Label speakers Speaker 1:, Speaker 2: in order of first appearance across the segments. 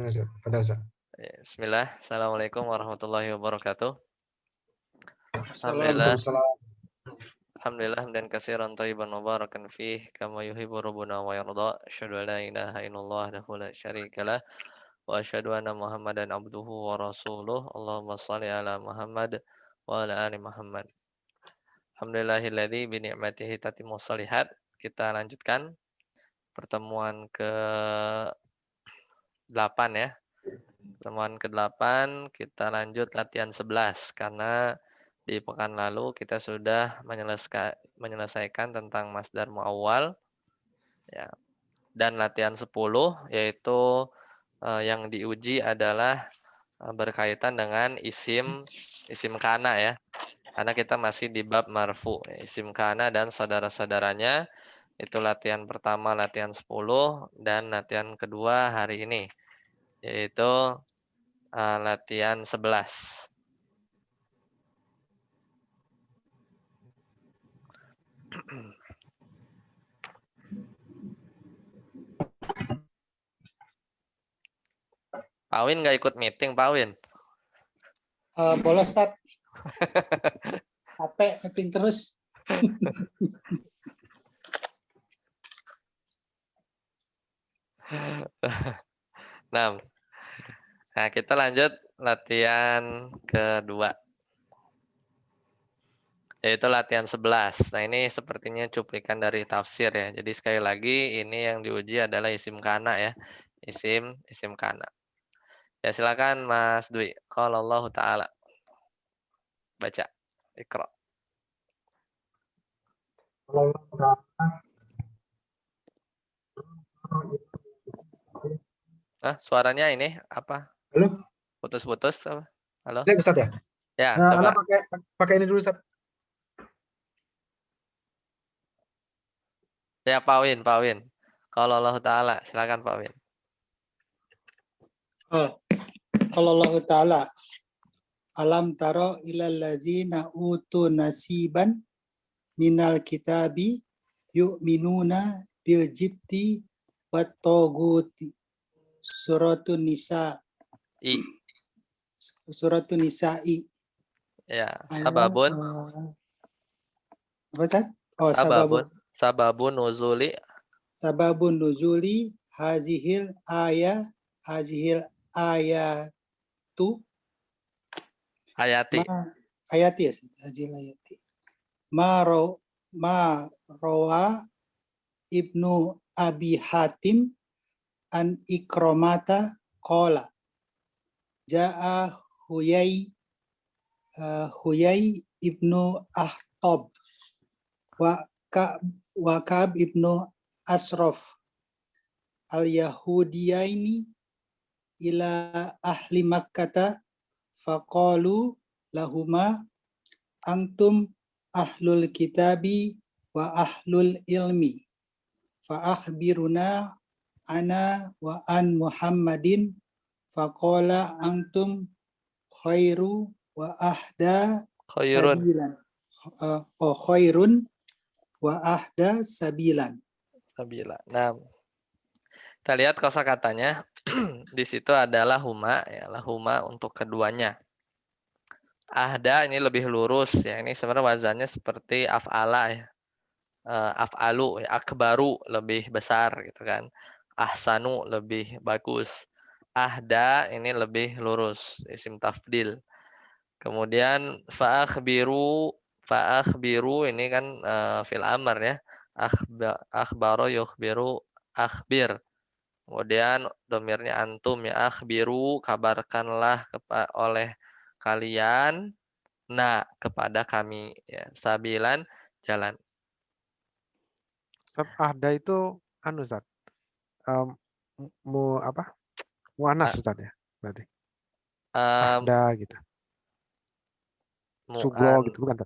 Speaker 1: Ustaz. Fadhal, Ustaz.
Speaker 2: Bismillah. Assalamualaikum warahmatullahi wabarakatuh. Alhamdulillah.
Speaker 1: Waalaikumsalam.
Speaker 2: Alhamdulillah hamdan katsiran thayyiban mubarakan fih kama yuhibbu rabbuna wa yarda. Asyhadu an la ilaha illallah wahdahu la syarikalah wa asyhadu anna Muhammadan abduhu wa rasuluh. Allahumma shalli ala Muhammad wa ala ali Muhammad. Alhamdulillahilladzi bi ni'matihi tatimmus shalihat. Kita lanjutkan pertemuan ke-8 ya. Pertemuan ke-8 kita lanjut latihan 11 karena di pekan lalu kita sudah menyelesaikan tentang masdar muawwal ya. Dan latihan 10 yaitu yang diuji adalah berkaitan dengan isim kana ya. Karena kita masih di bab marfu, isim kana dan saudara-saudaranya. Itu latihan pertama, latihan 10 dan latihan kedua hari ini yaitu latihan 11. Pak Win nggak ikut meeting, Pak Win?
Speaker 3: Boleh, Ustaz. Capek meeting terus.
Speaker 2: Nah, kita lanjut latihan kedua. Yaitu latihan 11. Nah, ini sepertinya cuplikan dari tafsir ya. Jadi sekali lagi ini yang diuji adalah isim kana ya. Isim kana. Ya silakan Mas Dwi. Qala Allah Ta'ala. Baca. Iqra. Suaranya ini apa?
Speaker 1: Halo?
Speaker 2: Putus-putus apa? Halo?
Speaker 1: Cek, Ustaz ya?
Speaker 2: Ya,
Speaker 1: Nah,
Speaker 2: coba.
Speaker 1: pakai ini dulu, Ustaz.
Speaker 2: Ya, Pak Win. Qala Allah Ta'ala. Silakan Pak Win.
Speaker 3: Kalau Allah Ta'ala, alam taro ilal ladzina utu nasiban minal kitabi yu'minuna bil jibti wat toguti. Suratun Nisa. Suratun Nisa'i.
Speaker 2: Ya, sababun.
Speaker 3: Apa kan? Oh,
Speaker 2: Sababun nuzuli.
Speaker 3: Sababun nuzuli hazihil ayatu.
Speaker 2: Ayati.
Speaker 3: Ayati ya, hazihil ayati. Ma rawa Ibnu Abi Hatim an Ikramata qala Ja'a Huyai Ibnu Ahtab wa Ka'ab Ibnu Asraf al-Yahudiyaini ila ahli Makkah faqalu lahuma antum ahlul kitabi wa ahlul ilmi fa akhbiruna ana wa an Muhammadin faqala antum khairu wa ahda sabilan. Khairun wa ahda sabilan.
Speaker 2: Nah, kita lihat kosakatanya. Di situ adalah huma ya, lahuma untuk keduanya. Ahda ini lebih lurus ya. Ini sebenarnya wazannya seperti af'ala ya. Af'alu ya, akbaru lebih besar gitu kan. Ahsanu lebih bagus. Ahda ini lebih lurus, isim tafdil. Kemudian fa'akhbiru ini kan fil amr ya. Akhbaro yukhbiru akhbir. Kemudian domirnya antum ya, akhbiru kabarkanlah oleh kalian kepada kami ya, sabilan jalan.
Speaker 4: Ahda itu Ustaz. Muannas Ustaz ya berarti. Ahda gitu. Subro gitu bukan?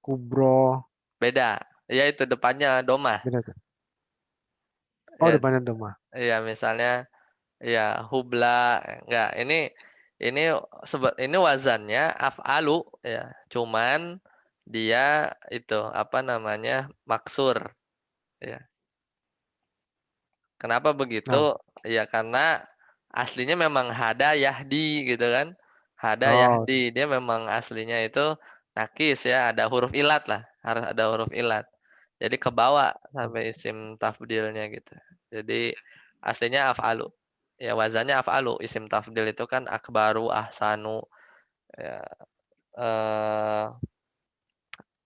Speaker 4: Kubro.
Speaker 2: Beda. Ya itu depannya domah.
Speaker 4: Beda tuh. Oh, ya, depannya domah.
Speaker 2: Iya, misalnya ya hubla enggak. Ini wazannya af'alu ya. Cuman dia itu maksur ya. Kenapa begitu? Ya karena aslinya memang hada yahdi gitu kan. Hada
Speaker 4: Oh,
Speaker 2: yahdi, dia memang aslinya itu nakis ya, ada huruf ilat lah, harus ada huruf ilat. Jadi kebawa sampai isim tafdilnya gitu. Jadi aslinya af'alu. Ya wazannya af'alu. Isim tafdil itu kan akbaru, ahsanu, ya,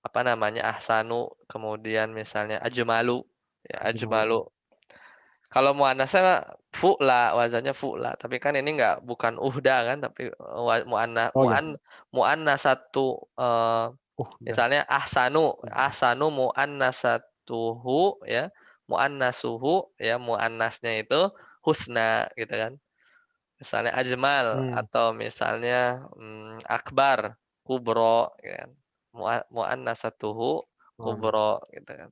Speaker 2: apa namanya, ahsanu, kemudian misalnya ajmalu, ya ajmalu. Kalau muannasnya fu'la, wazannya fu'la. Tapi kan ini bukan uhda kan, tapi
Speaker 4: oh ya.
Speaker 2: muannasatu,
Speaker 4: Udah.
Speaker 2: misalnya ahsanu muannasatuhu ya, muannasuhu ya, muannasnya itu husna gitu kan. Misalnya ajmal atau misalnya akbar, kubro gitu kan. Muannasatuhu kubro gitu kan.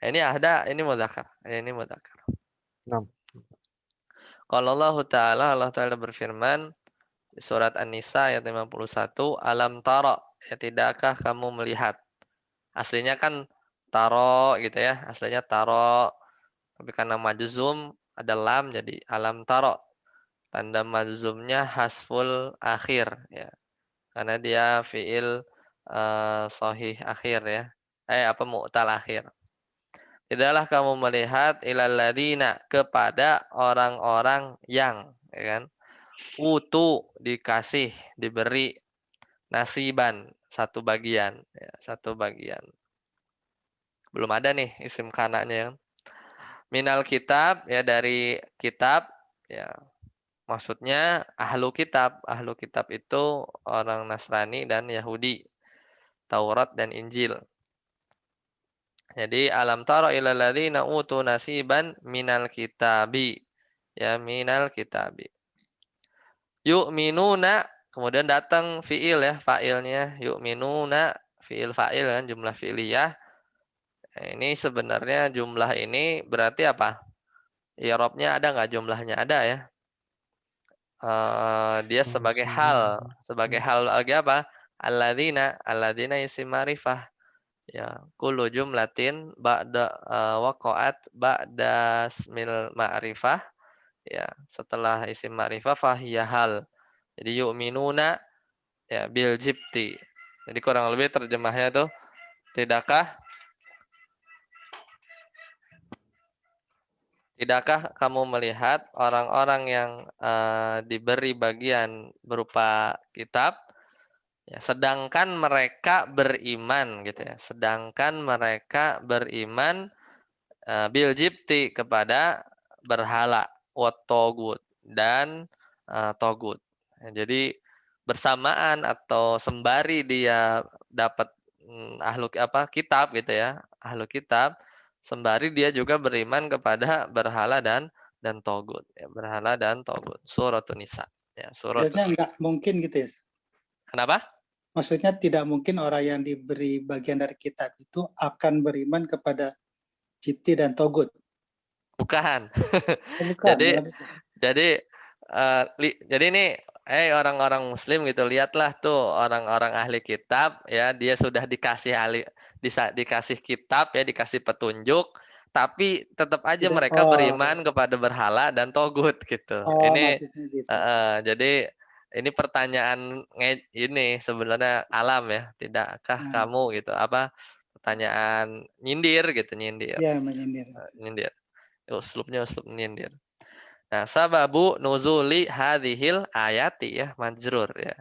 Speaker 2: Nah, ini ahda, ini mudzakkar. Ini mudzakkar.
Speaker 4: Enam.
Speaker 2: Kalau Allah Ta'ala berfirman di surat An-Nisa ayat 51, alam tara, ya tidakkah kamu melihat. Aslinya kan taro gitu ya, aslinya taro. Tapi karena majzum ada lam jadi alam taro. Tanda majzumnya hasful akhir ya. Karena dia fiil sahih akhir ya. Mu'tal akhir. Tidaklah kamu melihat ilal ladina, kepada orang-orang yang, ya kan? Utu, dikasih, diberi nasiban, satu bagian, ya, satu bagian. Belum ada nih isim kananya yang minal kitab, ya dari kitab, ya maksudnya ahlu kitab. Ahlu kitab itu orang Nasrani dan Yahudi, Taurat dan Injil. Jadi alam tara ilal ladzina utu nasiban minal kitabi, ya minal kitabi. Yu'minuna, kemudian datang fiil ya, fa'ilnya yu'minuna, fiil fa'il kan, jumlah fi'liyah. Ini sebenarnya jumlah ini berarti apa? I'rabnya ada nggak? Jumlahnya ada ya. Dia sebagai hal bagi apa? Alladzina isim ma'rifah. Ya, kullu jumlatin ba'da waqa'at ba'da ismil ma'rifah. Ya, setelah isim ma'rifah fahiya hal. Jadi yu'minuna ya bil jibti. Jadi kurang lebih terjemahnya tuh, tidakkah kamu melihat orang-orang yang diberi bagian berupa kitab, ya, sedangkan mereka beriman gitu ya. Sedangkan mereka beriman bil jibti, kepada berhala, wat togut, dan togut. Ya, jadi bersamaan atau sembari dia dapat kitab gitu ya, ahlu kitab, sembari dia juga beriman kepada berhala dan togut, ya, berhala dan togut. Suratun Nisa, ya,
Speaker 3: Maksudnya nggak mungkin gitu ya.
Speaker 2: Kenapa?
Speaker 3: Maksudnya tidak mungkin orang yang diberi bagian dari kitab itu akan beriman kepada Jibti dan Togut.
Speaker 2: Bukan.
Speaker 3: Oh, bukan.
Speaker 2: Jadi ini orang-orang muslim gitu, lihatlah tuh orang-orang ahli kitab ya, dia sudah dikasih kitab ya, dikasih petunjuk, tapi tetap aja mereka beriman kepada berhala dan togut gitu. Ini
Speaker 3: gitu.
Speaker 2: jadi ini pertanyaan ini sebenarnya alam ya, tidakkah kamu gitu, pertanyaan nyindir gitu, nyindir.
Speaker 3: Ya, menyindir.
Speaker 2: Nyindir. Uslub nyindir. Nah, sababu nuzuli hadhil ayati ya, majrur ya.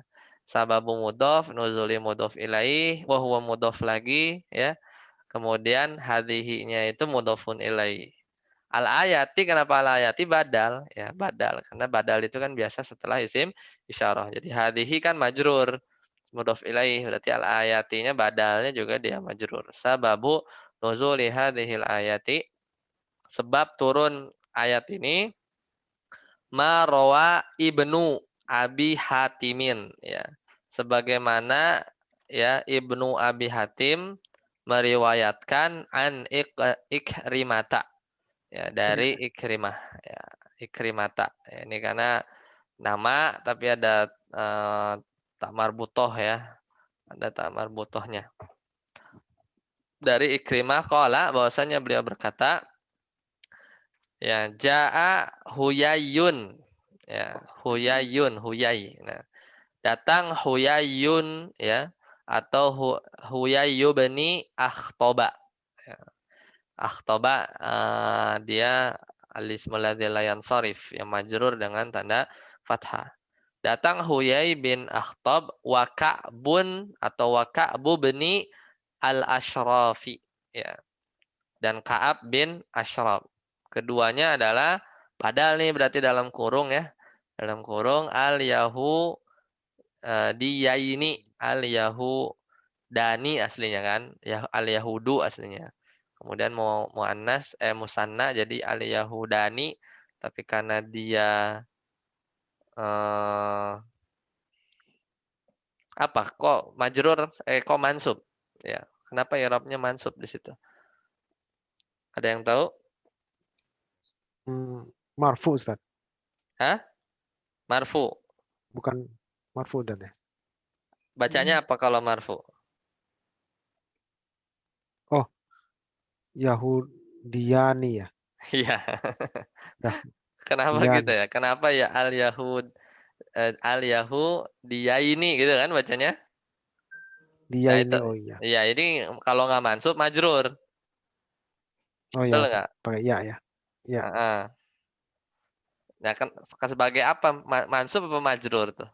Speaker 2: Sababu mudhof, nuzuli mudhof ilaih, wa huwa mudhof lagi ya. Kemudian hadhihi-nya itu mudhofun ilaih. Al ayati, kenapa al ayati? Badal ya, badal. Karena badal itu kan biasa setelah isim isyarah. Jadi hadhihi kan majrur, mudhof ilaih, berarti al ayatinya badalnya juga dia majrur. Sababu nuzuli hadhil ayati, sebab turun ayat ini, ma rawa Ibnu Abi Hatimin ya. Sebagaimana ya Ibnu Abi Hatim meriwayatkan an Ikrimata ya, dari Ikrimah ya, Ikrimata. Ya, ini karena nama tapi ada tak marbutoh ya. Ada tak marbutohnya. Dari Ikrimah qala, bahwasanya beliau berkata, ya, Ja'a Huyayun. Ya, huyayun, huyai. Nah, datang huyayun ya atau huyayu bani akhtoba. Ya. Akhtoba dia al-ismul ladzi la yansarif yang majrur dengan tanda fathah. Datang Huyai bin Akhtab wa Ka'bun atau wa Ka'bu bani al-Ashrafi ya. Dan Ka'ab bin Ashraf. Keduanya adalah padahal nih berarti dalam kurung ya. Dalam kurung al-Yahu diyaini al-Yahu dani aslinya kan. Ya al-Yahudu aslinya. Kemudian mau muannas musanna jadi al-Yahudani tapi karena dia apa kok majrur kok mansub ya kenapa i'rabnya mansub di situ ada yang tahu
Speaker 4: Marfu Ustaz.
Speaker 2: Hah? Marfu
Speaker 4: Bukan marfu dan ya.
Speaker 2: bacanya apa kalau marfu
Speaker 4: Oh, Yahudiyani ya.
Speaker 2: iya
Speaker 4: Dah.
Speaker 2: kenapa
Speaker 4: Diani.
Speaker 2: gitu ya kenapa ya al-Yahud dia ini gitu kan bacanya
Speaker 4: Dia
Speaker 2: nah,
Speaker 4: ini
Speaker 2: itu
Speaker 4: oh iya.
Speaker 2: iya ini kalau nggak mansub majrur
Speaker 4: Oh
Speaker 2: betul
Speaker 4: iya,
Speaker 2: nggak
Speaker 4: pakai ya ya. Ya.
Speaker 2: Nah kan sebagai apa mansub apa majrur tuh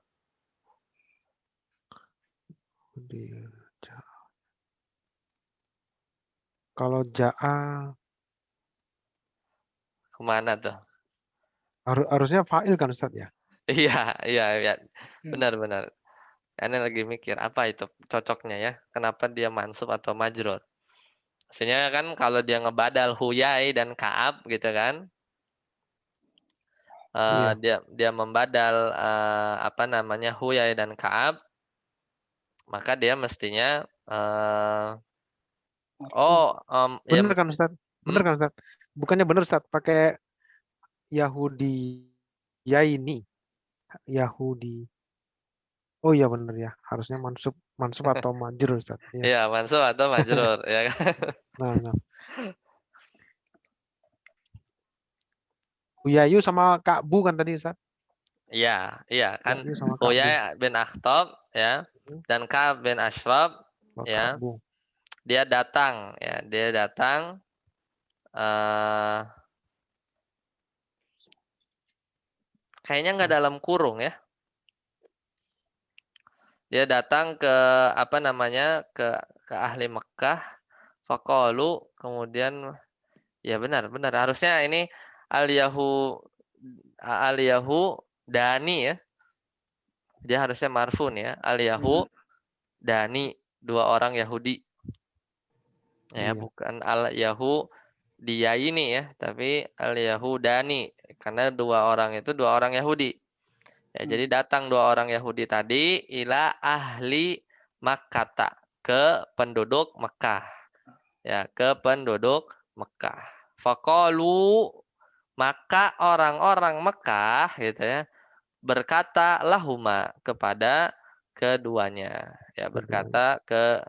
Speaker 4: Kalau ja'a
Speaker 2: kemana tuh
Speaker 4: harusnya fa'il kan Ustaz ya?
Speaker 2: iya iya benar Ane lagi mikir apa itu cocoknya ya kenapa dia mansub atau majrur maksudnya kan kalau dia ngebadal Huyai dan Ka'ab gitu kan
Speaker 4: Iya.
Speaker 2: dia membadal apa namanya Huyai dan Ka'ab maka dia mestinya ya
Speaker 4: Bener kan Ustaz? Bener kan Ustaz? Bukannya bener Ustaz pakai Yahudi ya ini. Yahudi. Oh iya bener ya. Harusnya mansub atau majrur Ustaz. Iya.
Speaker 2: ya mansub atau majrur ya kan
Speaker 4: Nah. Huyayu sama Kak Bu kan tadi Ustaz?
Speaker 2: iya kan
Speaker 4: Huyayu sama Kak Bu.
Speaker 2: Huyai bin Akhtab ya dan Ka'ab bin Ashraf ya
Speaker 4: Kak Bu.
Speaker 2: dia datang kayaknya nggak dalam kurung ya dia datang ke apa namanya ke ahli Mekah faqalu kemudian ya benar harusnya ini al-yahu dani ya dia harusnya marfun ya al-yahu dani dua orang Yahudi ya bukan al-yahu dia ini ya tapi al-yahu dani karena dua orang itu dua orang Yahudi ya jadi datang dua orang Yahudi tadi ila ahli Makkah ke penduduk Mekah ya ke penduduk Mekah faqalu maka orang-orang Mekah gitu ya berkata lahuma kepada keduanya ya berkata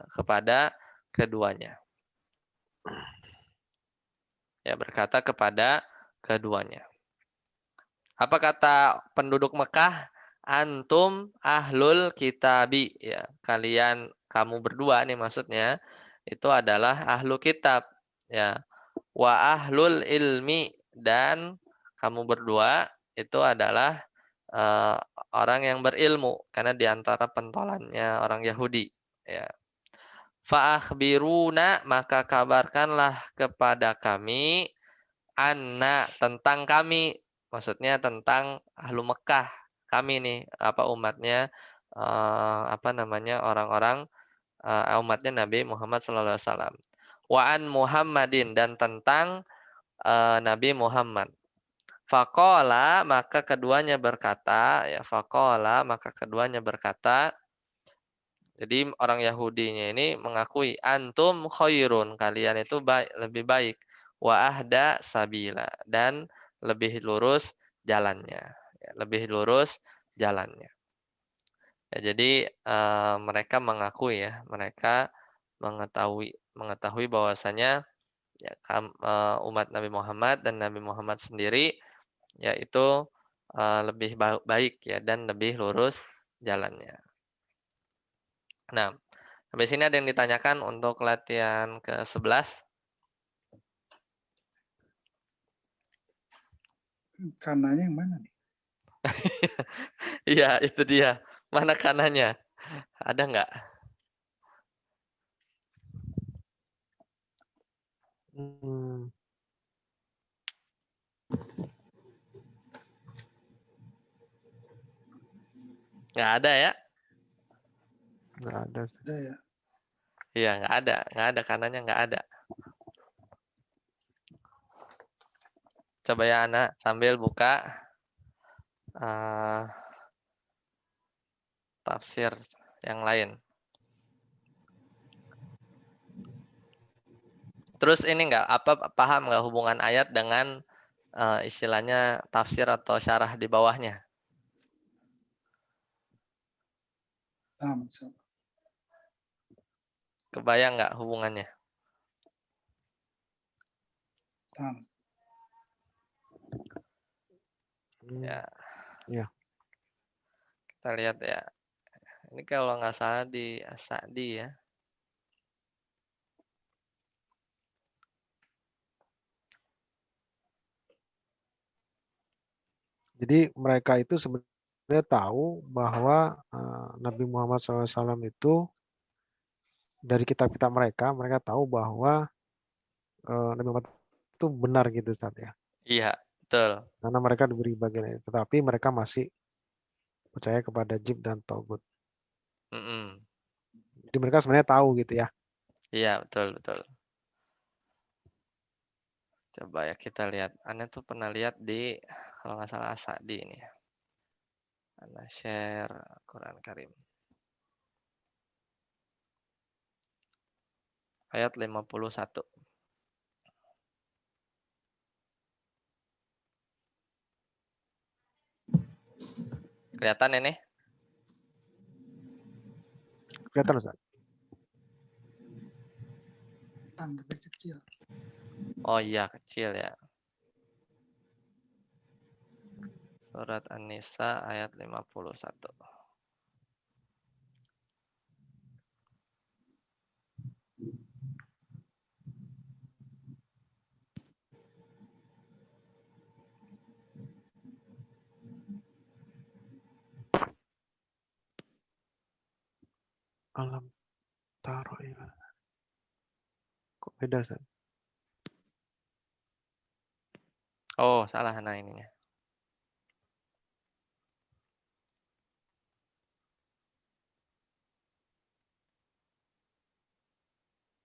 Speaker 2: kepada keduanya ya berkata kepada keduanya apa kata penduduk Mekah antum ahlul kitabi ya kamu berdua nih maksudnya itu adalah ahlu kitab ya wa ahlul ilmi dan kamu berdua itu adalah orang yang berilmu karena diantara pentolannya orang Yahudi ya fa akhbiruna maka kabarkanlah kepada kami anna tentang kami maksudnya tentang ahlu Mekah kami nih apa umatnya apa namanya orang-orang umatnya Nabi Muhammad SAW wa an Muhammadin dan tentang Nabi Muhammad faqala maka keduanya berkata ya faqala maka keduanya berkata jadi orang Yahudinya ini mengakui antum khairun kalian itu lebih baik wa ahda sabila dan lebih lurus jalannya ya, lebih lurus jalannya ya, jadi mereka mengakui ya mereka mengetahui bahwasanya ya, umat Nabi Muhammad dan Nabi Muhammad sendiri yaitu lebih baik ya dan lebih lurus jalannya. Nah, sampai sini ada yang ditanyakan untuk latihan ke-11?
Speaker 3: Kanannya yang mana nih?
Speaker 2: Iya, itu dia. Mana kanannya? Ada nggak?
Speaker 4: Hmm,
Speaker 2: Nggak ada ya?
Speaker 4: nggak ada.
Speaker 3: Ada ya.
Speaker 2: Iya, nggak ada kanannya nggak ada. Coba ya anak sambil buka tafsir yang lain. Terus ini nggak paham nggak hubungan ayat dengan istilahnya tafsir atau syarah di bawahnya?
Speaker 3: Paham, so.
Speaker 2: Kebayang nggak hubungannya?
Speaker 3: Paham.
Speaker 2: Ya,
Speaker 4: Ya.
Speaker 2: kita lihat ya. Ini kalau nggak salah di As-Sa'di ya.
Speaker 4: Jadi mereka itu sebenarnya tahu bahwa Nabi Muhammad SAW itu dari kitab-kitab mereka tahu bahwa Nabi Muhammad itu benar gitu Ustaz ya.
Speaker 2: Iya, betul.
Speaker 4: Karena mereka diberi bagian itu, tetapi mereka masih percaya kepada jib dan togut.
Speaker 2: Mm-mm.
Speaker 4: Jadi mereka sebenarnya tahu gitu ya.
Speaker 2: Iya, betul, betul. Coba ya kita lihat. Anda tuh pernah lihat di, kalau nggak salah As-Sa'di ini. Anda share Quran Karim. Ayat 51. Kelihatan ini?
Speaker 4: Kelihatan Ustaz?
Speaker 3: Lebih kecil.
Speaker 2: Oh iya, kecil ya. Surat An-Nisa ayat 51.
Speaker 4: Alam taro ya. Kok beda Ustaz?
Speaker 2: Oh, salah nah ininya.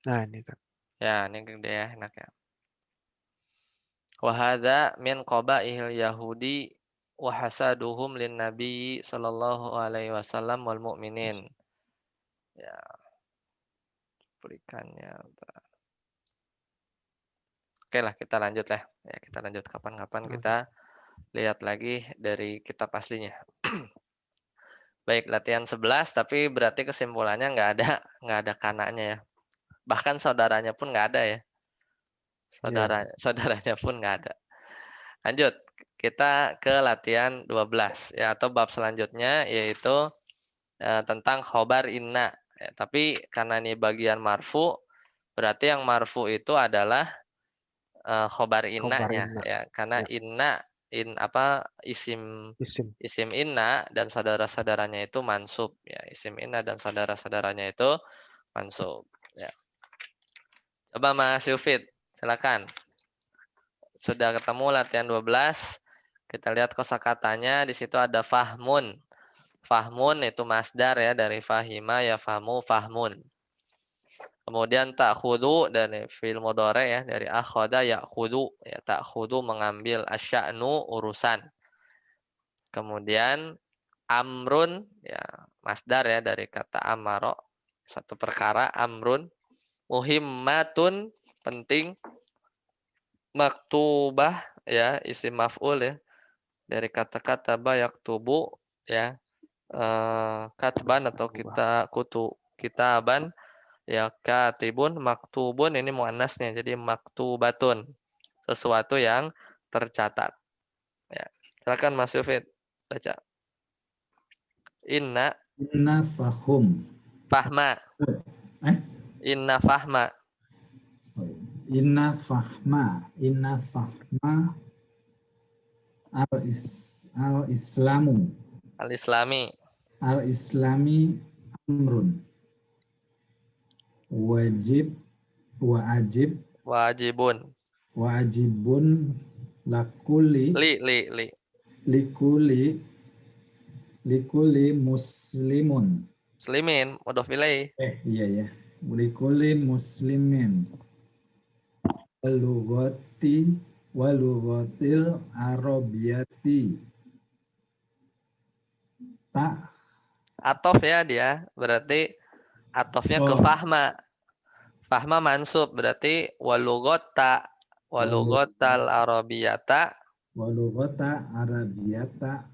Speaker 4: Nah ini Ustaz.
Speaker 2: Ya, ini gede ya, enak ya. Wa hadza min qabaihil yahudi wa hasaduhum lin nabi sallallahu alaihi wasallam wal mu'minin. Ya, berikannya. Oke lah, kita lanjut lah. Ya, kita lanjut kapan-kapan kita lihat lagi dari kitab aslinya. Baik, latihan 11 tapi berarti kesimpulannya nggak ada kanaknya ya. Bahkan saudaranya pun nggak ada ya. Saudaranya pun nggak ada. Lanjut, kita ke latihan 12 ya, atau bab selanjutnya yaitu tentang khobar inna. Ya, tapi karena ini bagian marfu, berarti yang marfu itu adalah khobar innanya
Speaker 4: inna.
Speaker 2: ya, karena
Speaker 4: Ya.
Speaker 2: inna isim
Speaker 4: Isim.
Speaker 2: inna dan saudara-saudaranya itu mansub ya, isim inna dan saudara-saudaranya itu mansub ya. Coba Mas Yufid, silakan. Sudah ketemu latihan 12. Kita lihat kosakatanya, di situ ada fahmun. Fahmun itu masdar ya, dari fahima ya fahmu fahmun. Kemudian ta'khudu dari fi'il mudhari ya, dari akhadha ya'khudu ya, ta'khudu mengambil, asya'nu urusan. Kemudian amrun ya, masdar ya dari kata amaro, satu perkara, amrun. Muhimmatun penting. Maktubah ya, isim maf'ul ya, dari kata-kata yaktubu ya, katban atau kitaban ya, katibun, maktubun ini muannasnya, jadi maktubatun, sesuatu yang tercatat ya. Silakan Mas Yufid baca. Inna
Speaker 5: fahum.
Speaker 2: fahma.
Speaker 5: Eh?
Speaker 2: Inna fahma.
Speaker 5: Inna fahma al-islamu
Speaker 2: Al-Islami.
Speaker 5: al-islami amrun wajibun lakuli likuli muslimun
Speaker 2: Muslimin, mudhof ilaih.
Speaker 5: iya ya, likuli muslimin walugotil arabiyati tak.
Speaker 2: Atof ya dia, berarti atofnya ke
Speaker 5: Oh.
Speaker 2: fahma. Fahma mansub, berarti walugotal arabiyata
Speaker 5: Walugota arabiyata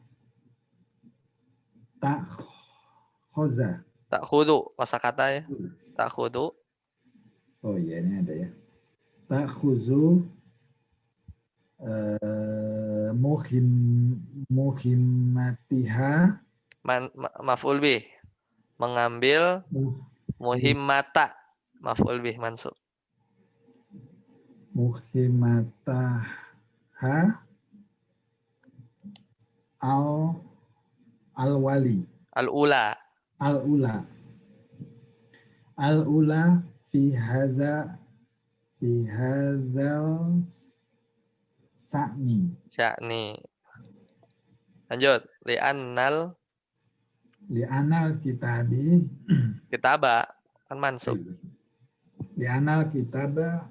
Speaker 5: tak khoza.
Speaker 2: tak khudu, kosakata ya. Tak khudu.
Speaker 5: Oh iya, ini ada ya. Tak khuzu muhimmatiha
Speaker 2: Maf'ul bih. Mengambil muhimmata. Maf'ul bih mansub.
Speaker 5: muhimmataha al-wali
Speaker 2: Al-ula.
Speaker 5: al-ula fi hazal sa'ni.
Speaker 2: Sya'ni. Lanjut. Li'annal
Speaker 5: Kitabi
Speaker 2: kitaba. Kan mansub.
Speaker 5: Li'anal kitaba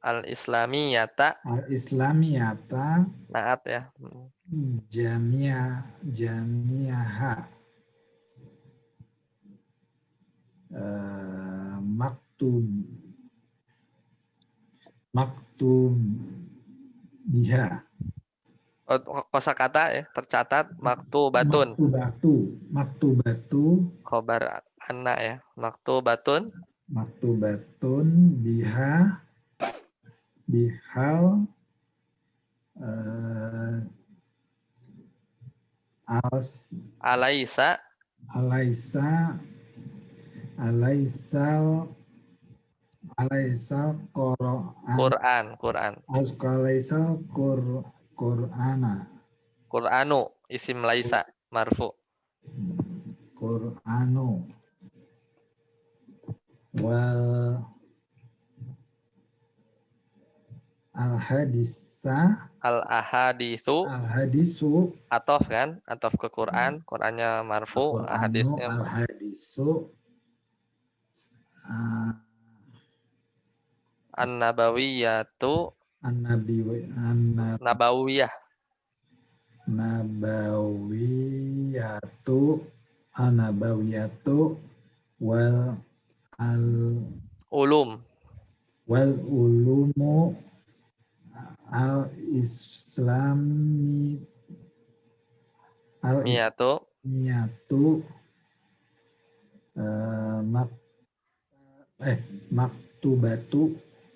Speaker 5: al-islamiyata
Speaker 2: Naat ya.
Speaker 5: jamiaha maktub biha
Speaker 2: Kosakata ya, tercatat maktubatun.
Speaker 5: maktubatu
Speaker 2: Khobar anna ya. Maktubatun
Speaker 5: biha bihal
Speaker 2: alaisa
Speaker 5: alaisal
Speaker 2: Qur'an.
Speaker 5: alaisal Qur'ana
Speaker 2: Qur'anu isim laisa marfu.
Speaker 5: Qur'anu wal
Speaker 2: Al-ahadisu atof kan? Atof ke Qur'an. Qur'annya marfu, hadisnya
Speaker 5: al-hadisu
Speaker 2: an-nabawiyatu nabawiyah
Speaker 5: wal
Speaker 2: ulum
Speaker 5: ulumu al-islami
Speaker 2: miyatu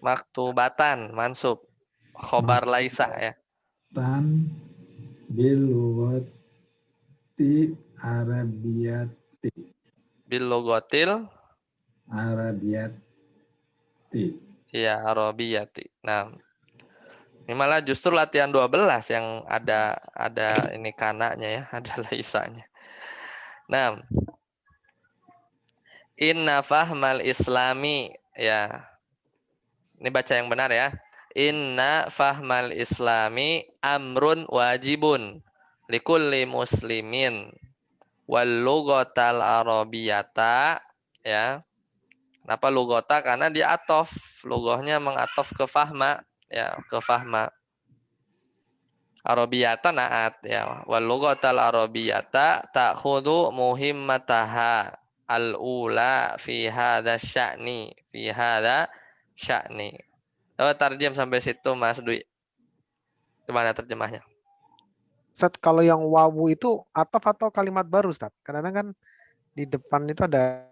Speaker 2: maktubatan mansub khobar laisa ya.
Speaker 5: Tan bilugoti arabiyati
Speaker 2: Bil logotil
Speaker 5: arabiyati.
Speaker 2: Iya, arabiyati. Nah, ini malah justru latihan 12 yang ada ini kananya ya, ada laisanya. Nah, inna fahmal islami ya. Ini baca yang benar ya. Inna fahmal islami amrun wajibun likulli muslimin wal lugotal arabiyata ya. Kenapa lugota? Karena dia atof. Lugohnya mengatof ke fahma ya, ke fahma. Arabiyata naat ya. Wal lugotal arabiyata ta'khudu muhimmataha al-ula fi hadza sya'ni. Coba tarjem sampai situ Mas Dwi. Gimana terjemahnya?
Speaker 4: Ustaz, kalau yang wawu itu atof atau kalimat baru, Ustaz? Karena kan di depan itu ada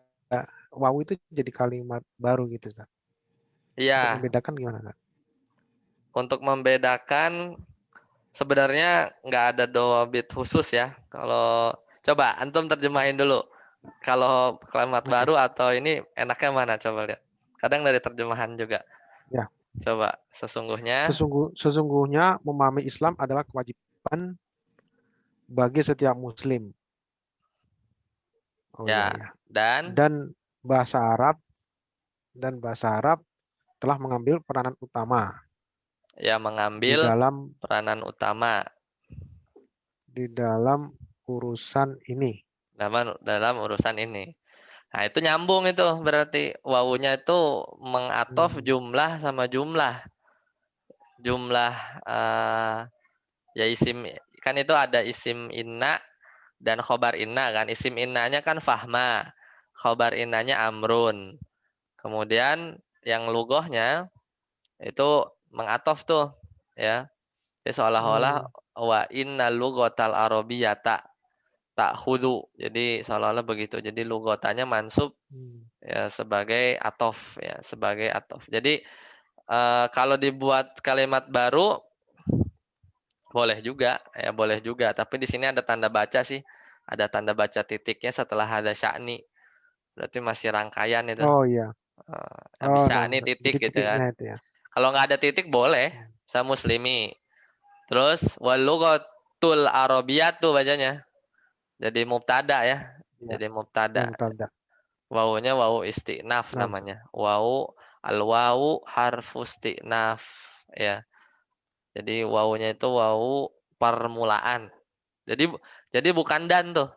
Speaker 4: wawu itu jadi kalimat baru gitu, Ustaz. Untuk
Speaker 2: Iya,
Speaker 4: membedakan gimana, Ustaz?
Speaker 2: untuk membedakan sebenarnya nggak ada dobit khusus ya. Kalau coba antum terjemahin dulu. Kalau kalimat
Speaker 4: Oke.
Speaker 2: baru atau ini enaknya mana coba lihat. Kadang dari terjemahan juga.
Speaker 4: Ya.
Speaker 2: Coba sesungguhnya
Speaker 4: Sesungguhnya memahami Islam adalah kewajiban bagi setiap Muslim. Oh
Speaker 2: ya
Speaker 4: iya, ya.
Speaker 2: dan
Speaker 4: Dan bahasa Arab telah mengambil peranan utama
Speaker 2: ya
Speaker 4: di
Speaker 2: mengambil
Speaker 4: dalam
Speaker 2: peranan utama
Speaker 4: urusan ini.
Speaker 2: dalam urusan ini. Nah, itu nyambung itu berarti wawunya itu mengatof jumlah sama jumlah. Jumlah ya isim kan itu ada isim inna dan khobar inna kan. Isim innanya kan fahma. Khobar innanya amrun. Kemudian yang lugohnya itu mengatof tuh ya. Jadi seolah-olah wa inna lugotal arabiyata tak khudu. Jadi seolah-olah begitu. Jadi lugotanya mansub ya sebagai atof ya sebagai atof. Jadi kalau dibuat kalimat baru boleh juga ya boleh juga. Tapi di sini ada tanda baca sih. Ada tanda baca titiknya setelah ada sya'ni. Berarti masih rangkaian itu.
Speaker 4: Oh iya.
Speaker 2: Habis
Speaker 4: Oh,
Speaker 2: sya'ni
Speaker 4: no.
Speaker 2: titik
Speaker 4: Jadi
Speaker 2: gitu kan.
Speaker 4: titiknya itu ya.
Speaker 2: Kalau nggak ada titik boleh. Saya muslimi. Terus wal lughatul arabiyatu bacanya. Jadi mubtada ya.
Speaker 4: Ya.
Speaker 2: Jadi mubtada.
Speaker 4: Mubtada.
Speaker 2: Wawunya wawu istinaf
Speaker 4: Nah,
Speaker 2: namanya. Wawu al-wawu harfu istinaf ya. Jadi wawunya itu wawu permulaan. Jadi bukan dan tuh.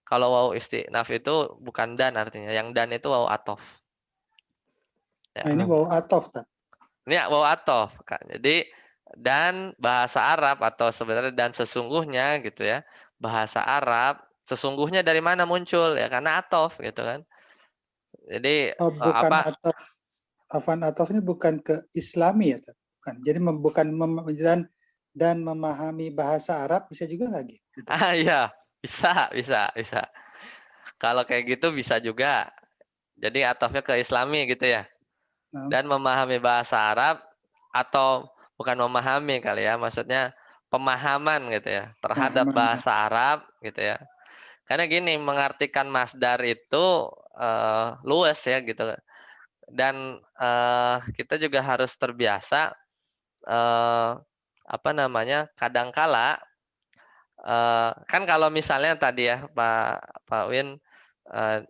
Speaker 2: Kalau wawu istinaf itu bukan dan artinya. Yang dan itu wawu atof. Ya.
Speaker 3: Nah, ini wawu atof, Tan.
Speaker 2: Ini wawu atof. Jadi dan bahasa Arab atau sebenarnya dan sesungguhnya gitu ya. Bahasa Arab sesungguhnya dari mana muncul ya karena atof gitu kan. Jadi
Speaker 3: Bukan atof. Afan atofnya bukan ke Islami ya, Tan? Bukan. Jadi bukan dan memahami bahasa Arab bisa juga nggak gitu?
Speaker 2: iya, bisa. Kalau kayak gitu bisa juga. Jadi atofnya ke Islami gitu ya.
Speaker 3: Nah,
Speaker 2: Dan memahami bahasa Arab atau bukan memahami kali ya, maksudnya pemahaman gitu ya terhadap bahasa Arab gitu ya. Karena gini, mengartikan masdar itu luas ya gitu. Dan kita juga harus terbiasa kadangkala kan kalau misalnya tadi ya Pak Win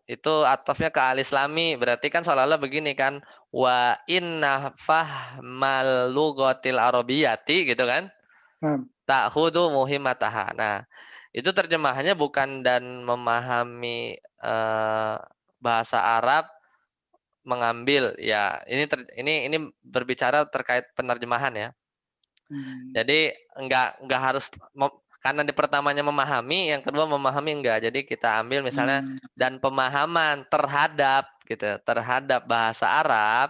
Speaker 2: itu atofnya ke al-islami berarti kan seolah-olah begini kan wa inna fahmal lughatil arabiyati gitu kan ta'khudhu muhimmataha. Nah, itu terjemahannya bukan dan memahami bahasa Arab mengambil ya ini berbicara terkait penerjemahan ya. Jadi enggak harus karena di pertamanya memahami, yang kedua memahami enggak. Jadi kita ambil misalnya dan pemahaman terhadap gitu, terhadap bahasa Arab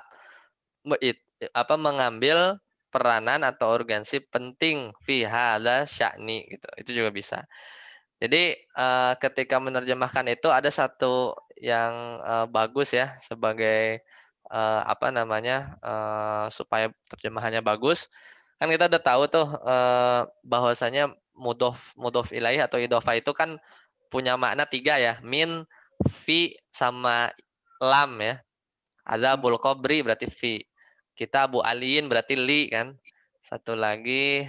Speaker 2: mengambil peranan atau urgensi penting fi hadza sya'ni gitu. Itu juga bisa. Jadi ketika menerjemahkan itu ada satu yang bagus ya sebagai supaya terjemahannya bagus. Kan kita udah tahu tuh bahwasanya mudhof ilaih atau idhofah itu kan punya makna 3 ya, min, fi sama lam ya. Adzabul qabri berarti fi. Kitabu aliin berarti li kan. Satu lagi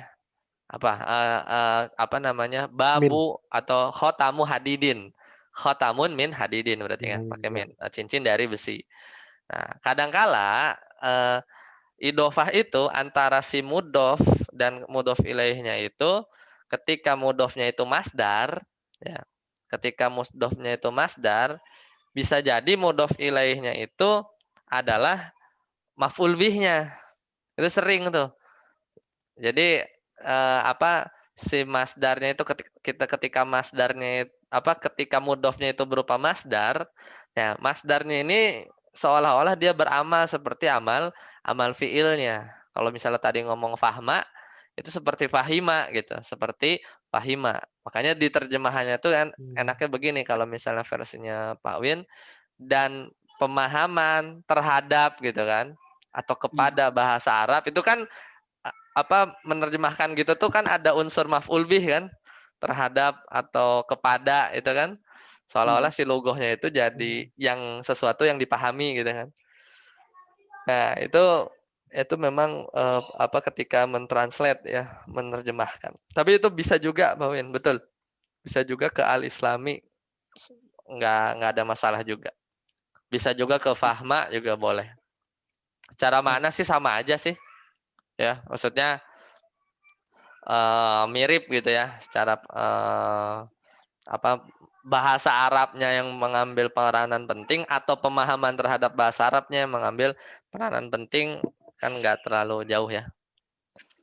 Speaker 2: babu atau khotamu hadidin. Khotamun min hadidin berarti kan pakai min, cincin dari besi. Nah, kadangkala idhofah itu antara si mudhof dan mudhof ilaihnya itu ketika mudhofnya itu masdar ya. Ketika mudhofnya itu masdar bisa jadi mudhof ilaihnya itu adalah maf'ul bihnya. Itu sering tuh. Jadi si masdarnya itu ketika masdarnya ketika mudhofnya itu berupa masdar ya masdarnya ini seolah-olah dia beramal seperti amal fiilnya. Kalau misalnya tadi ngomong fahma itu seperti fahima gitu, seperti fahima. Makanya di terjemahannya itu kan enaknya begini kalau misalnya versinya Pak Win dan pemahaman terhadap gitu kan atau kepada bahasa Arab itu kan menerjemahkan gitu tuh kan ada unsur maf'ul bih kan, terhadap atau kepada itu kan, seolah-olah si logohnya itu jadi yang sesuatu yang dipahami gitu kan. Nah itu memang ketika mentranslate ya, menerjemahkan. Tapi itu bisa juga Pak Win, betul. Bisa juga ke al-islami, nggak ada masalah juga. Bisa juga ke fahma juga boleh. Cara makna sih sama aja sih. Ya, maksudnya mirip gitu ya, secara bahasa Arabnya yang mengambil peranan penting atau pemahaman terhadap bahasa Arabnya yang mengambil peranan penting, kan nggak terlalu jauh ya.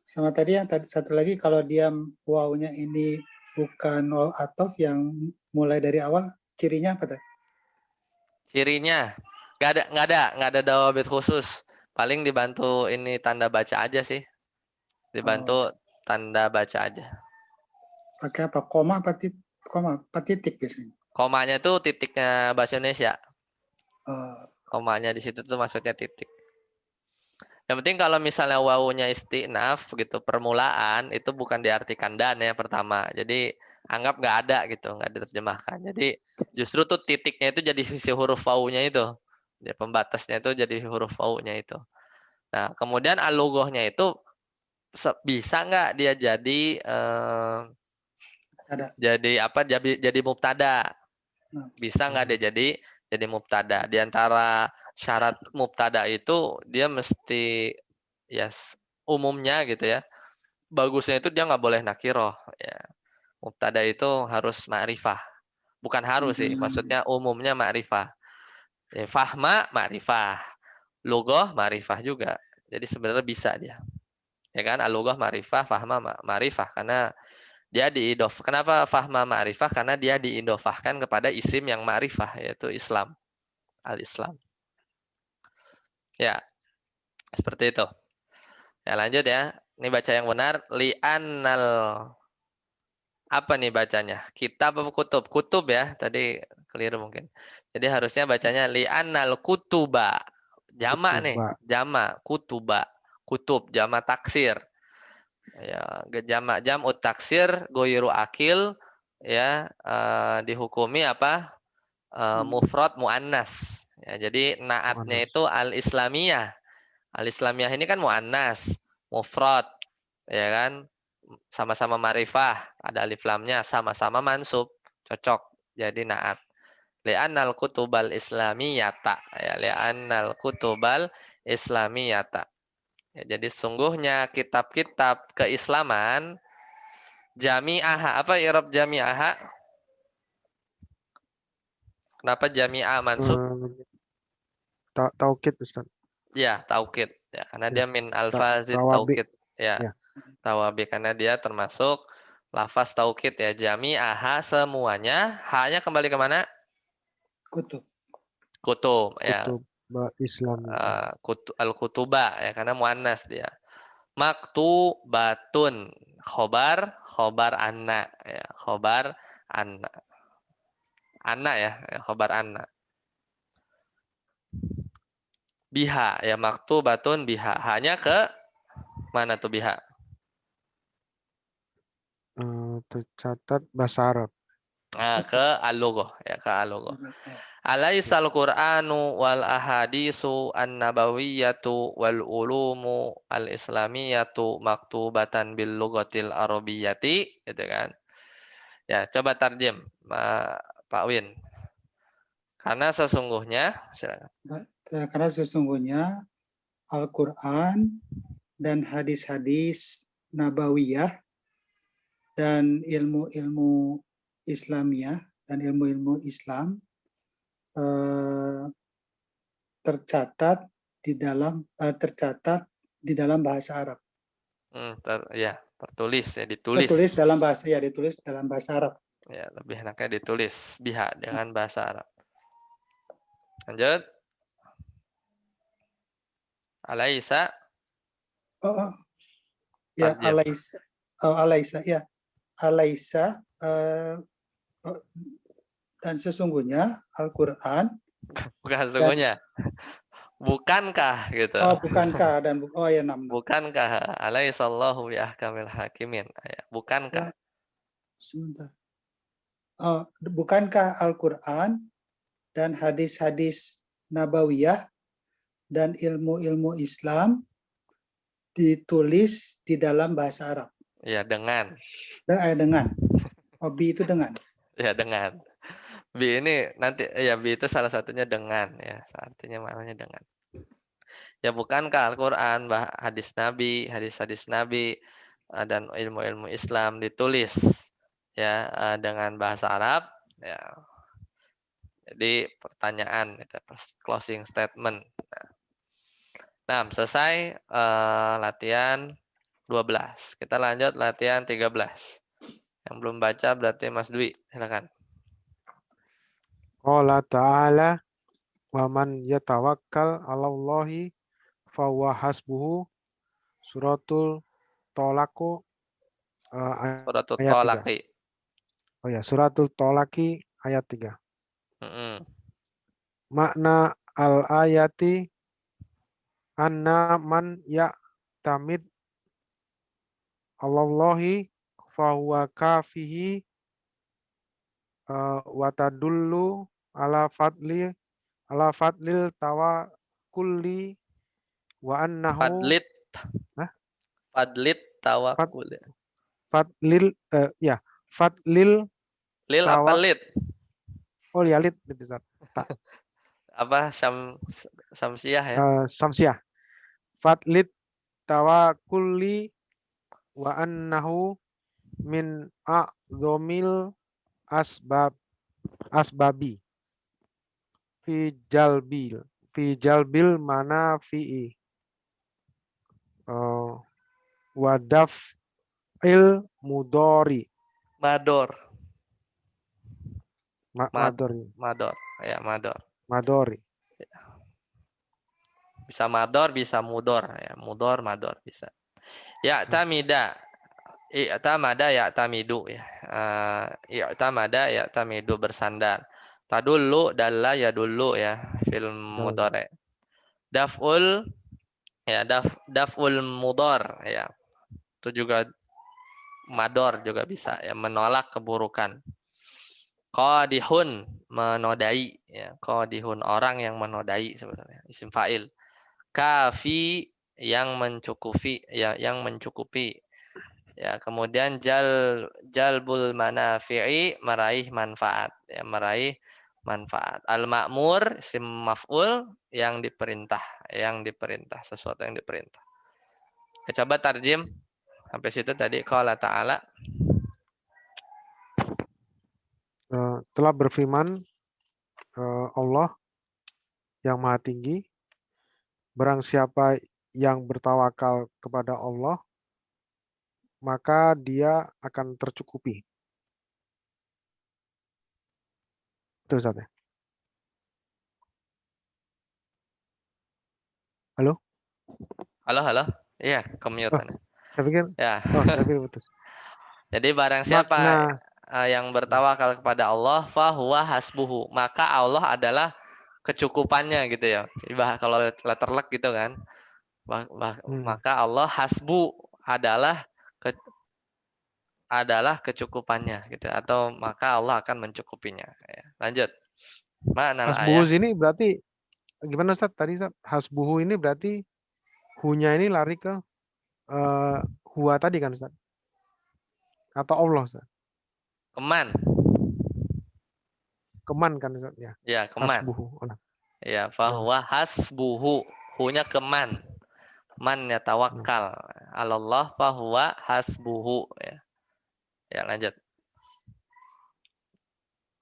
Speaker 3: Sama tadi yang tadi satu lagi, kalau dia wawunya ini bukan waw atof yang mulai dari awal, cirinya apa tadi?
Speaker 2: Cirinya nggak ada dawabit khusus. Paling dibantu ini tanda baca aja sih. Dibantu tanda baca aja.
Speaker 3: Pakai apa? Koma apa titik biasanya?
Speaker 2: Komanya itu titiknya bahasa Indonesia.
Speaker 3: Oh,
Speaker 2: Komanya di situ tuh maksudnya titik. Yang penting kalau misalnya wawunya istinaf gitu, permulaan itu bukan diartikan dan ya pertama. Jadi anggap nggak ada gitu, nggak diterjemahkan. Jadi justru tuh titiknya itu jadi si huruf wawunya itu. Ya, pembatasnya itu jadi huruf wawunya itu. Nah, kemudian al-lughahnya itu bisa nggak dia jadi
Speaker 3: ada.
Speaker 2: jadi mubtada? Bisa nggak dia jadi mubtada? Di antara syarat mubtada itu dia mesti umumnya gitu ya. Bagusnya itu dia nggak boleh nakiroh ya. Mubtada itu harus ma'rifah. Bukan harus sih, maksudnya umumnya ma'rifah. Ya, fahma ma'rifah. Lughah ma'rifah juga. Jadi sebenarnya bisa dia. Ya kan? Al-lughah ma'rifah, fahma ma'rifah, karena dia kenapa fahma ma'rifah? Karena dia diidofahkan kepada isim yang ma'rifah, yaitu Islam. Al-Islam. Ya, seperti itu. Ya, lanjut ya. Ini baca yang benar. Li'annal. Apa nih bacanya? Kitab apa kutub? Kutub ya. Tadi keliru mungkin. Jadi harusnya bacanya li'annal kutuba. Jamak nih.
Speaker 4: Kutuba.
Speaker 2: Jamak. Kutuba. Kutub. Jamak taksir. Ya, jamak jam'ut taksir goyiru akil ya, dihukumi apa? Mufrad muannas. Ya, jadi naatnya itu al-islamiyah. Al-islamiyah ini kan muannas, mufrad, ya kan? Sama-sama ma'rifah, ada alif lamnya, sama-sama mansub, cocok. Jadi naat. Li'annal kutubal islamiyata, ya, li'annal kutubal islamiyata. Ya, jadi sungguhnya kitab-kitab keislaman jami'ah, apa i'rab jami'ah? Kenapa jami'ah mansub?
Speaker 4: Taukid Ustaz.
Speaker 2: Ya, taukid. Ya, karena
Speaker 4: Ya,
Speaker 2: dia min alfazit
Speaker 4: tawabi.
Speaker 2: taukid. Ya,
Speaker 4: Ya.
Speaker 2: tawabi karena dia termasuk lafaz taukid ya. Jami'ah semuanya. Hanya kembali ke mana?
Speaker 3: Kutub.
Speaker 2: Kutub. Ya.
Speaker 4: Kutub Islam.
Speaker 2: Al-kutuba ya, karena muannas dia. Maktubatun, khobar anna ya, khobar anna. Anna ya, khobar anna. Biha ya, maktubatun biha. Hanya ke mana tuh biha?
Speaker 4: Tercatat bahasa Arab.
Speaker 2: Nah, ke al-lughah ya, ke al-lughah. Alaisal Qur'anu wal ahadisu an-nabawiyyatu wal ulumu al-islamiyatu maktubatan bil lughatil arabiyyati, gitu kan. Ya, coba tarjem Pak Win. Karena sesungguhnya, silakan.
Speaker 3: Karena sesungguhnya Al-Quran dan hadis-hadis nabawiyah dan ilmu-ilmu Islamiyah dan ilmu-ilmu Islam tercatat di dalam bahasa Arab.
Speaker 2: Tertulis ya, ditulis.
Speaker 3: Ditulis dalam bahasa Arab.
Speaker 2: Ya, lebih enaknya ditulis biha dengan bahasa Arab. Lanjut. Alaisa.
Speaker 3: Ya, alaisa ya. Alaisa dan sesungguhnya Al-Quran
Speaker 2: bukan sesungguhnya. Bukankah gitu.
Speaker 3: Oh, bukankah dan oh ya nam.
Speaker 2: Bukankah alaihissallahu bi ahkamil hakimin. Ya, bukankah.
Speaker 3: Ya, sebentar. Oh, bukankah Al-Qur'an dan hadis-hadis nabawiyah dan ilmu-ilmu Islam ditulis di dalam bahasa Arab?
Speaker 2: Ya, dengan.
Speaker 3: Dengan. Hobi itu dengan.
Speaker 2: Ya, dengan. Bi ini nanti ya bi itu salah satunya dengan ya. Artinya maknanya dengan. Ya bukankah Al-Qur'an, hadis-hadis Nabi dan ilmu-ilmu Islam ditulis ya dengan bahasa Arab ya. Jadi pertanyaan itu closing statement. Nah, selesai latihan 12. Kita lanjut latihan 13. Yang belum baca berarti Mas Dwi, silakan.
Speaker 4: Qala ta'ala wa man yatawakkal 'alallahi fahuwa hasbuhu. Suratul Tolako
Speaker 2: Suratul
Speaker 4: ayat 3.
Speaker 2: Tolaki.
Speaker 4: Oh ya, Suratul Tolaki ayat 3. Makna al-ayati anna man ya'tamid Allahi fahuwa kafihi wa tadullu ala fadlil tawakkulli wa annahu
Speaker 2: Fadlit.
Speaker 4: Hah?
Speaker 2: Fadlit tawakkul.
Speaker 4: fadlil fadlil
Speaker 2: Lil apa
Speaker 4: tawak
Speaker 2: lit?
Speaker 4: oh ya lid gitu Ustaz.
Speaker 2: Apa samsiah ya?
Speaker 4: Samsiah. Fadlit tawakkulli wa annahu min a'zomil asbabi fi jalbil manafi'i wa daf'il mudori
Speaker 2: Mador.
Speaker 4: madori
Speaker 2: Mador. Ya, mador.
Speaker 4: madori.
Speaker 2: Bisa mador, bisa mudor ya. Mudor, mador bisa. Ya tamida. I'tamada ya tamidu ya. I'tamada ya tamidu bersandar. Tadullu dalla ya dulu ya film mudore. Daf'ul ya daf'ul mudor ya. Itu juga mador juga bisa ya, menolak keburukan. Qadihun menodai ya, qadihun orang yang menodai sebenarnya isim fa'il. Kafi yang mencukupi ya, yang mencukupi. Ya, kemudian jalbul manafi'i meraih manfaat ya, meraih manfaat. Al-ma'mur isim maf'ul yang diperintah, sesuatu yang diperintah. Ya, coba tarjim sampai situ tadi qala ta'ala.
Speaker 4: Telah berfirman Allah yang Maha Tinggi, barang siapa yang bertawakal kepada Allah, maka dia akan tercukupi. Betul, Ustaz ya? Halo?
Speaker 2: Halo. Iya, ke-mute.
Speaker 4: Saya pikir,
Speaker 2: Ya.
Speaker 4: saya pikir betul.
Speaker 2: Jadi barang siapa yang bertawakal kepada Allah, fahuwa hasbuhu, maka Allah adalah kecukupannya gitu ya. Kalau letterlek gitu kan. Maka Allah hasbu adalah kecukupannya gitu, atau maka Allah akan mencukupinya ya. Lanjut. Mana
Speaker 4: Hasbuhu
Speaker 2: ayat?
Speaker 4: ini berarti gimana Ustaz? Tadi Ustaz, hasbuhu ini berarti hunya ini lari ke huwa tadi kan Ustaz? Atau Allah Ustaz? Keman kan Ustaz ya?
Speaker 2: Ya, keman.
Speaker 4: Hasbuhu.
Speaker 2: Ya, fahuwa hasbuhu. Hunya keman. Man ya tawakkal. Allah fahuwa hasbuhu ya. Ya, lanjut.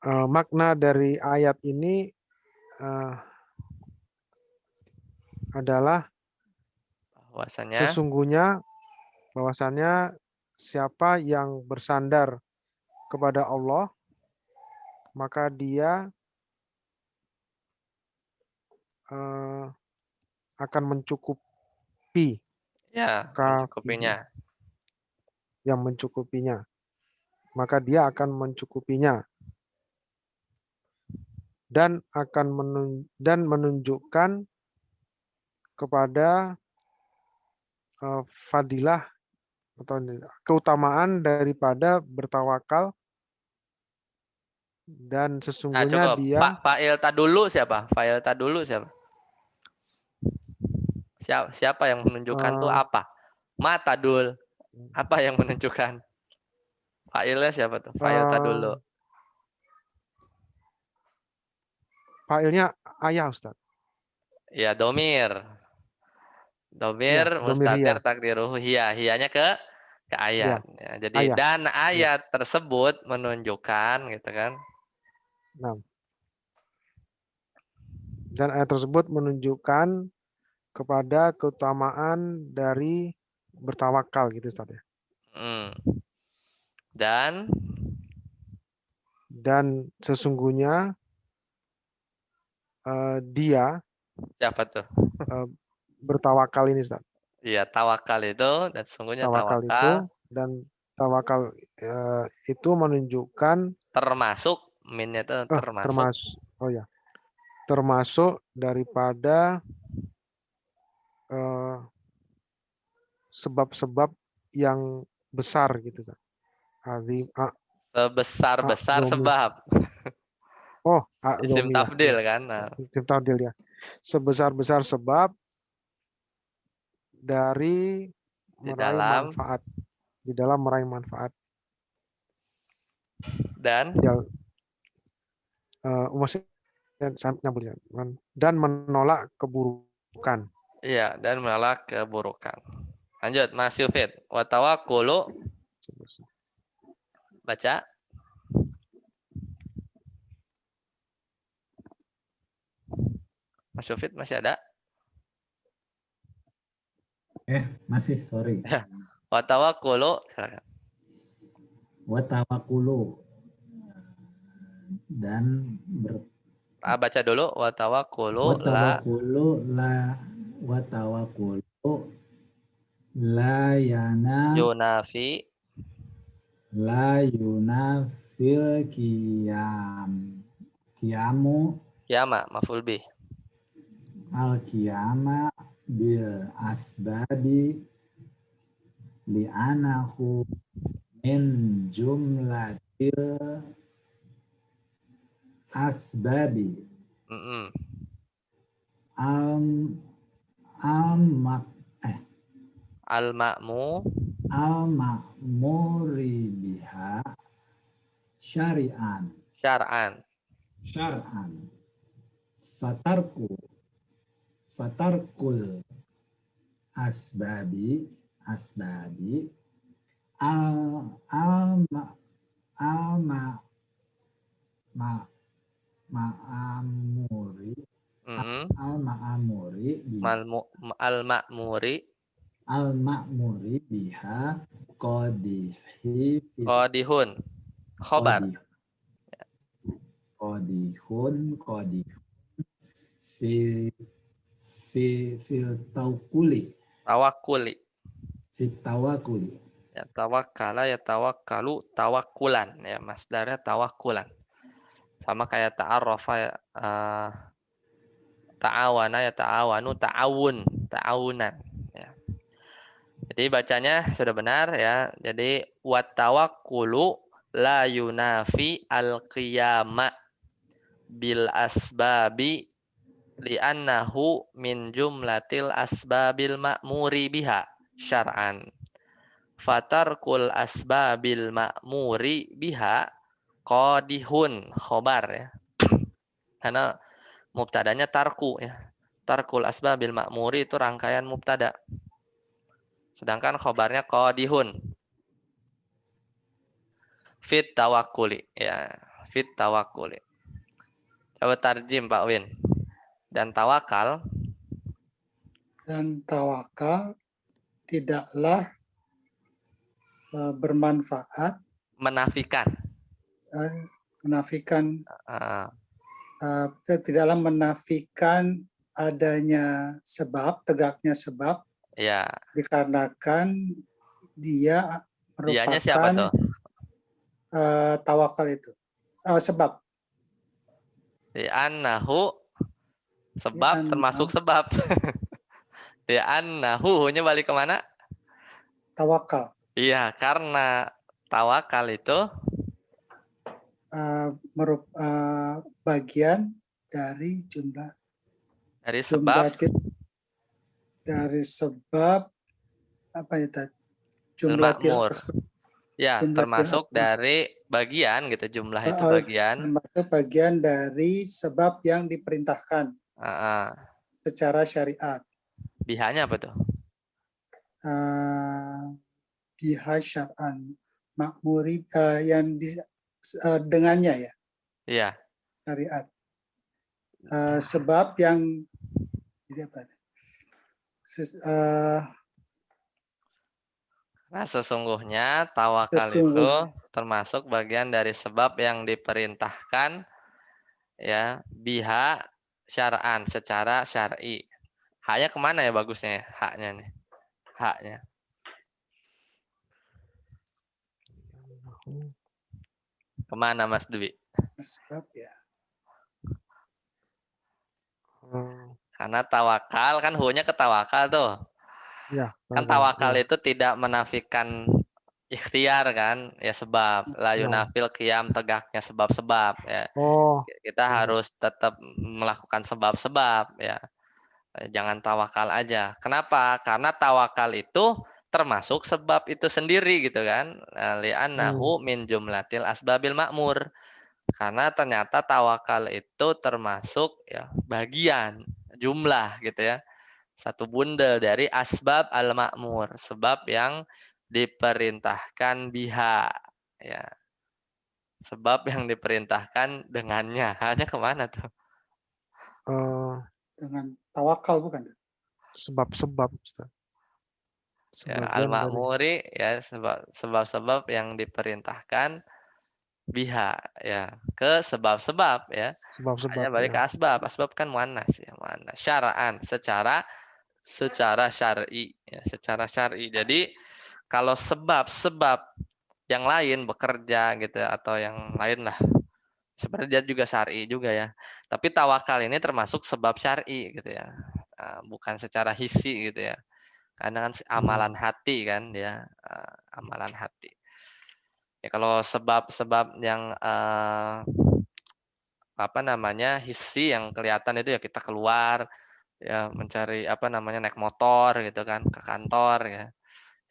Speaker 4: Makna dari ayat ini adalah bahwasannya siapa yang bersandar kepada Allah, maka dia akan mencukupi.
Speaker 2: Ya, mencukupinya.
Speaker 4: Yang mencukupinya. Maka dia akan mencukupinya. Dan menunjukkan kepada fadilah atau keutamaan daripada bertawakal dan
Speaker 2: Nah,
Speaker 4: sesungguhnya
Speaker 2: cukup.
Speaker 4: dia
Speaker 2: Fa'il tadulu siapa? Fa'il tadulu siapa? Siapa yang menunjukkan tuh apa? Ma tadul. Apa yang menunjukkan? Fa'ilnya siapa tuh? Fa'il tadulu.
Speaker 4: fa'ilnya ayah Ustaz.
Speaker 2: Ya, domir. Domir
Speaker 4: Ya, domir
Speaker 2: mustatir
Speaker 4: hiya.
Speaker 2: takdiruhu hiya. Hiyanya ke
Speaker 4: Ya,
Speaker 2: ayat. Ya, jadi
Speaker 4: ayah.
Speaker 2: dan
Speaker 4: Ya.
Speaker 2: ayat tersebut menunjukkan gitu kan.
Speaker 4: Nah, dan ayat tersebut menunjukkan kepada keutamaan dari bertawakal gitu Ustaz ya. Dan sesungguhnya dia
Speaker 2: siapa tuh?
Speaker 4: bertawakal ini Ustaz.
Speaker 2: Iya, tawakal itu dan sesungguhnya
Speaker 4: Tawakal itu dan tawakal itu menunjukkan
Speaker 2: termasuk minnya itu termasuk
Speaker 4: termasuk daripada sebab-sebab yang besar gitu Ustaz.
Speaker 2: Sebesar-besar sebab. Isim tafdil kan. Nah.
Speaker 4: Isim tafdil ya. Sebesar-besar sebab dari meraih manfaat. Di dalam meraih manfaat.
Speaker 2: Dan
Speaker 4: dan menolak keburukan.
Speaker 2: Iya, dan menolak keburukan. Lanjut, Mas Yufid. Wa tawakkulu. Baca. Mas Yufid masih ada?
Speaker 5: Masih, sorry.
Speaker 2: Wa tawakkulu. Silakan.
Speaker 5: Wa tawakkulu. Dan
Speaker 2: baca dulu. Wa tawakkulu
Speaker 5: la
Speaker 2: yunafi
Speaker 5: yunafil qiyama
Speaker 2: maf'ul bih.
Speaker 5: Al-qiyama bil asbabi li'anahu min jumlatil asbabi al-ma'muri biha syar'an fatarkul asbabi al-ma'muri biha
Speaker 2: qadihun khobar
Speaker 5: qadihun fil tawakkuli
Speaker 2: ya tawakkala ya tawakkalu tawakkulan ya masdarnya tawakkulan sama kayak ta'arrafa ya ta'awana ya ta'awanu ta'awunan ya. Jadi bacanya sudah benar ya. Jadi wat tawakkulu la yunafi al-qiyama bil asbabi li'annahu min jumlatil asbabil ma'muri biha syar'an. Fatarkul asbabil ma'muri biha qadihun khobar ya. Karena mubtadanya tarku ya. Tarkul asbabil ma'muri itu rangkaian mubtada. Sedangkan khobarnya qadihun. Fit tawakkuli ya, fit tawakkuli. Coba tarjim Pak Win. Dan tawakal
Speaker 3: tidaklah bermanfaat, tidaklah menafikan adanya sebab, tegaknya sebab,
Speaker 2: ya.
Speaker 3: Dikarenakan dia
Speaker 2: Dianya siapa tuh?
Speaker 3: Tawakal itu sebab.
Speaker 2: Annahu sebab termasuk sebab. Li'annahu, nya balik kemana?
Speaker 3: Tawakal.
Speaker 2: Iya, karena tawakal itu
Speaker 3: Bagian dari
Speaker 2: dari sebab
Speaker 3: dari sebab apa ya tadi? Jumlah
Speaker 2: makmur. Ya,
Speaker 3: jumlah
Speaker 2: termasuk dari bagian gitu, jumlah itu bagian.
Speaker 3: termasuk bagian dari sebab yang diperintahkan secara syariat.
Speaker 2: Bihanya apa tuh?
Speaker 3: Biha syar'an makmuri yang dengannya ya.
Speaker 2: Iya.
Speaker 3: Syariat. Sebab yang jadi apa?
Speaker 2: Nah, sesungguhnya tawakal itu termasuk bagian dari sebab yang diperintahkan ya biha syar'an secara syar'i. Haknya kemana ya bagusnya? Haknya nih. Haknya. Kemana Mas Dwi?
Speaker 3: Sebab ya.
Speaker 2: Karena tawakal kan hu-nya ke tawakal tuh.
Speaker 4: Ya,
Speaker 2: Kan tawakal itu tidak menafikan ikhtiar kan, ya sebab la yunafil qiyam tegaknya sebab-sebab ya. Kita harus tetap melakukan sebab-sebab ya. Jangan tawakal aja. Kenapa? Karena tawakal itu termasuk sebab itu sendiri gitu kan. Li'annahu min jumlatil asbabil ma'mur. Karena ternyata tawakal itu termasuk ya bagian jumlah gitu ya. Satu bundel dari asbab al-ma'mur, sebab yang diperintahkan biha ya. Sebab yang diperintahkan dengannya. Hanya kemana tuh?
Speaker 3: Dengan tawakal bukan?
Speaker 4: Sebab-sebab, Ustaz.
Speaker 2: Ya, al-ma'muri ya sebab-sebab yang diperintahkan biha ya ke sebab-sebab ya. Hanya balik ke asbab. Asbab kan muannas ya, muannas. Syara'an secara syar'i ya, secara syar'i. Jadi kalau sebab-sebab yang lain bekerja gitu atau yang lain lah. Sebenarnya dia juga syar'i juga ya. Tapi tawakal ini termasuk sebab syar'i gitu ya. Bukan secara hissi gitu ya. Karena kan amalan hati kan dia, amalan hati. Ya kalau sebab-sebab yang apa namanya hissi yang kelihatan itu ya kita keluar ya mencari apa namanya naik motor gitu kan ke kantor ya.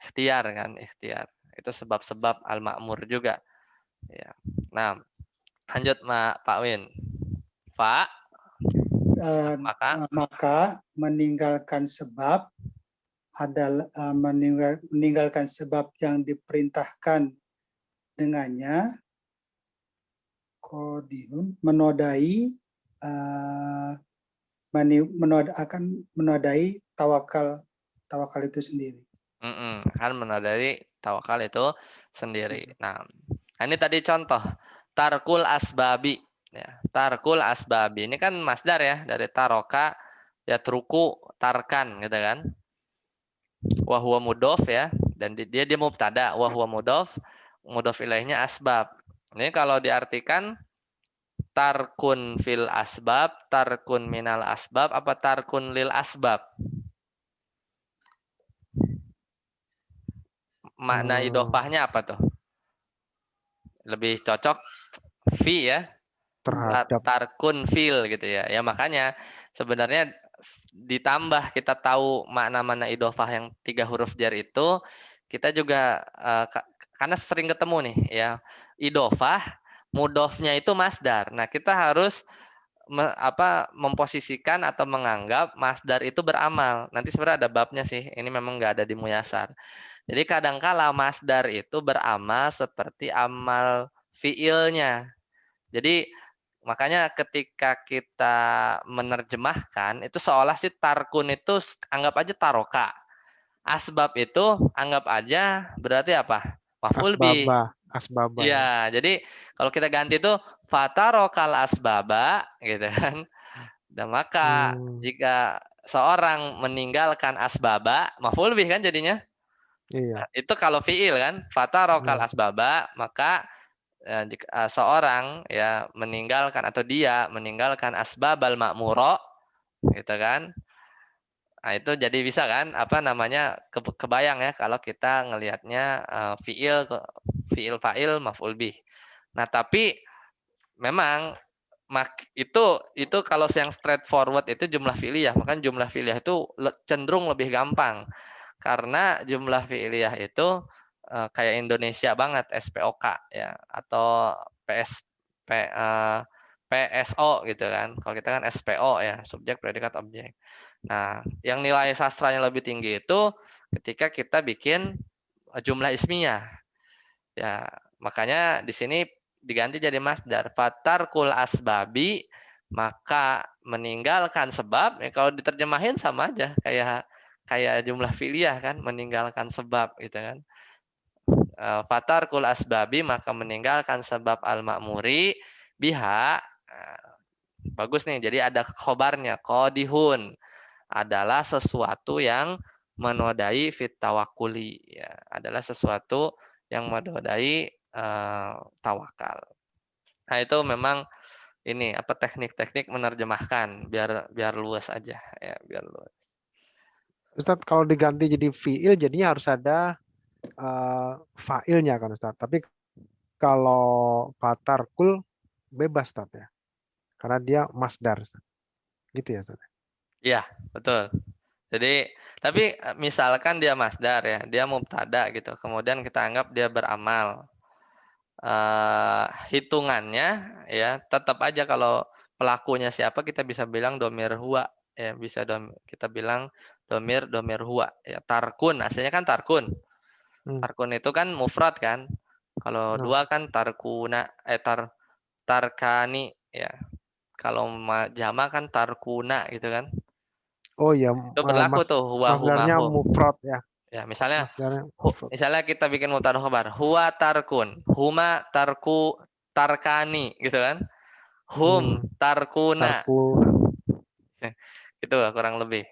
Speaker 2: Ikhtiar kan, ikhtiar. Itu sebab-sebab al-ma'mur juga. Ya. Nah, lanjut Pak Win. Pak.
Speaker 3: Maka meninggalkan sebab adalah meninggalkan sebab yang diperintahkan dengannya menodai akan menodai tawakal itu sendiri.
Speaker 2: Kan menodai tawakal itu sendiri. Nah, ini tadi contoh tarkul asbabi. Ya, tarkul asbabi ini kan masdar ya dari taroka ya truku tarkan gitu kan. Wa huwa mudhof ya dan dia mubtada wa huwa mudhof ilaihnya asbab. Ini kalau diartikan tarkun fil asbab, tarkun minal asbab apa tarkun lil asbab? Makna idofahnya apa tuh? Lebih cocok fi ya.
Speaker 4: Terhadap.
Speaker 2: Tarkun fil gitu ya. Ya makanya sebenarnya ditambah kita tahu makna-makna idofah yang 3 huruf jar itu, kita juga karena sering ketemu nih ya. Idofah mudofnya itu masdar. Nah, kita harus memposisikan atau menganggap masdar itu beramal. Nanti sebenarnya ada babnya sih. Ini memang nggak ada di Muyasar. Jadi kadangkala masdar itu beramal seperti amal fiilnya. Jadi makanya ketika kita menerjemahkan itu seolah si tarkun itu anggap aja taroka. Asbab itu anggap aja berarti apa? Maf'ul bih.
Speaker 4: Asbaba.
Speaker 2: Ya, jadi kalau kita ganti itu fatarokal asbaba gitu kan. Dan maka jika seorang meninggalkan asbaba, maf'ul bih kan jadinya.
Speaker 4: Iya.
Speaker 2: Itu kalau fiil kan, fatarokal asbaba, maka jika seorang ya meninggalkan atau dia meninggalkan asbabal ma'muro gitu kan. Nah, itu jadi bisa kan apa namanya kebayang ya kalau kita ngelihatnya fiil fa'il maf'ul bih. Nah, tapi memang itu kalau yang straightforward itu jumlah fi'liyah, makanya jumlah fi'liyah itu cenderung lebih gampang. Karena jumlah fi'liyah itu kayak Indonesia banget SPOK ya atau PSO gitu kan. Kalau kita kan SPO ya, subjek predikat objek. Nah, yang nilai sastranya lebih tinggi itu ketika kita bikin jumlah ismiyah. Ya, makanya di sini diganti jadi masdar. Fatarkul asbabi, maka meninggalkan sebab. Ya, kalau diterjemahin sama aja kayak jumlah fi'liyah kan, meninggalkan sebab gitu kan. Fatarkul asbabi, maka meninggalkan sebab al-ma'muri biha. Bagus nih, jadi ada khobarnya. Qadihun adalah sesuatu yang menodai fit tawakuli. Ya, adalah sesuatu yang menodai tawakal. Nah, itu memang ini apa teknik-teknik menerjemahkan biar luas aja ya, biar luas.
Speaker 4: Ustadz, kalau diganti jadi fiil jadinya harus ada fa'ilnya kan Ustadz. Tapi kalau fatarkul bebas Ustadz ya. Karena dia masdar Ustadz. Gitu ya Ustadz.
Speaker 2: Iya, betul. Jadi, tapi misalkan dia masdar ya, dia mubtada gitu. Kemudian kita anggap dia beramal. Hitungannya ya tetap aja kalau pelakunya siapa kita bisa bilang domir huwa ya, bisa kita bilang domir huwa ya. Tarkun aslinya kan tarkun. Tarkun itu kan mufrad kan. Kalau dua kan tarkuna tarkani ya. Kalau jama kan tarkuna gitu kan.
Speaker 4: Oh iya,
Speaker 2: Itu berlaku tuh huwa
Speaker 4: masdarnya
Speaker 2: huma hum.
Speaker 4: mufrad ya.
Speaker 2: Ya, misalnya
Speaker 4: mufrad.
Speaker 2: misalnya kita bikin mubtada khabar, huwa tarkun, huma tarkani gitu kan. Hum tarkuna. Itu kurang lebih.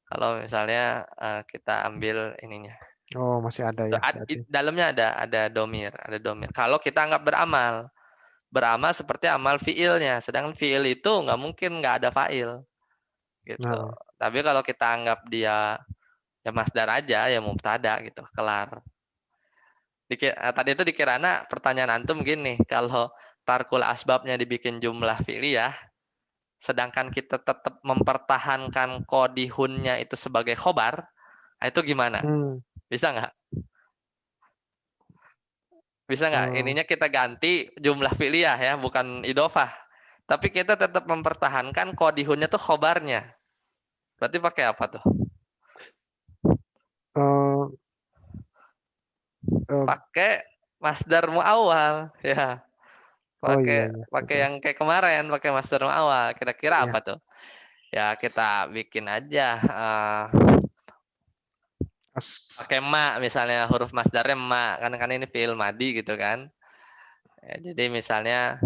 Speaker 2: Kalau misalnya kita ambil ininya.
Speaker 4: Oh, masih ada ya.
Speaker 2: Dalamnya ada domir. Kalau kita anggap beramal. Beramal seperti amal fiilnya. Sedangkan fiil itu nggak mungkin nggak ada fa'il. Gitu. Tapi kalau kita anggap dia ya masdar aja, ya mubtada gitu, kelar. Tadi itu dikirana pertanyaan antum gini, kalau tarkul asbabnya dibikin jumlah fi'liyah, sedangkan kita tetap mempertahankan qadihunnya itu sebagai khobar, itu gimana? Bisa nggak? Bisa nggak? Ininya kita ganti jumlah fi'liyah ya, bukan idofah. Tapi kita tetap mempertahankan qadihunnya tuh khobarnya. Berarti pakai apa tuh? Pakai masdar muawwal ya. Pakai yang kayak kemarin, pakai masdar muawwal. Kira-kira apa tuh? Ya kita bikin aja pakai ma, misalnya huruf masdarnya ma, kan ini fi'il madi gitu kan. Ya, jadi misalnya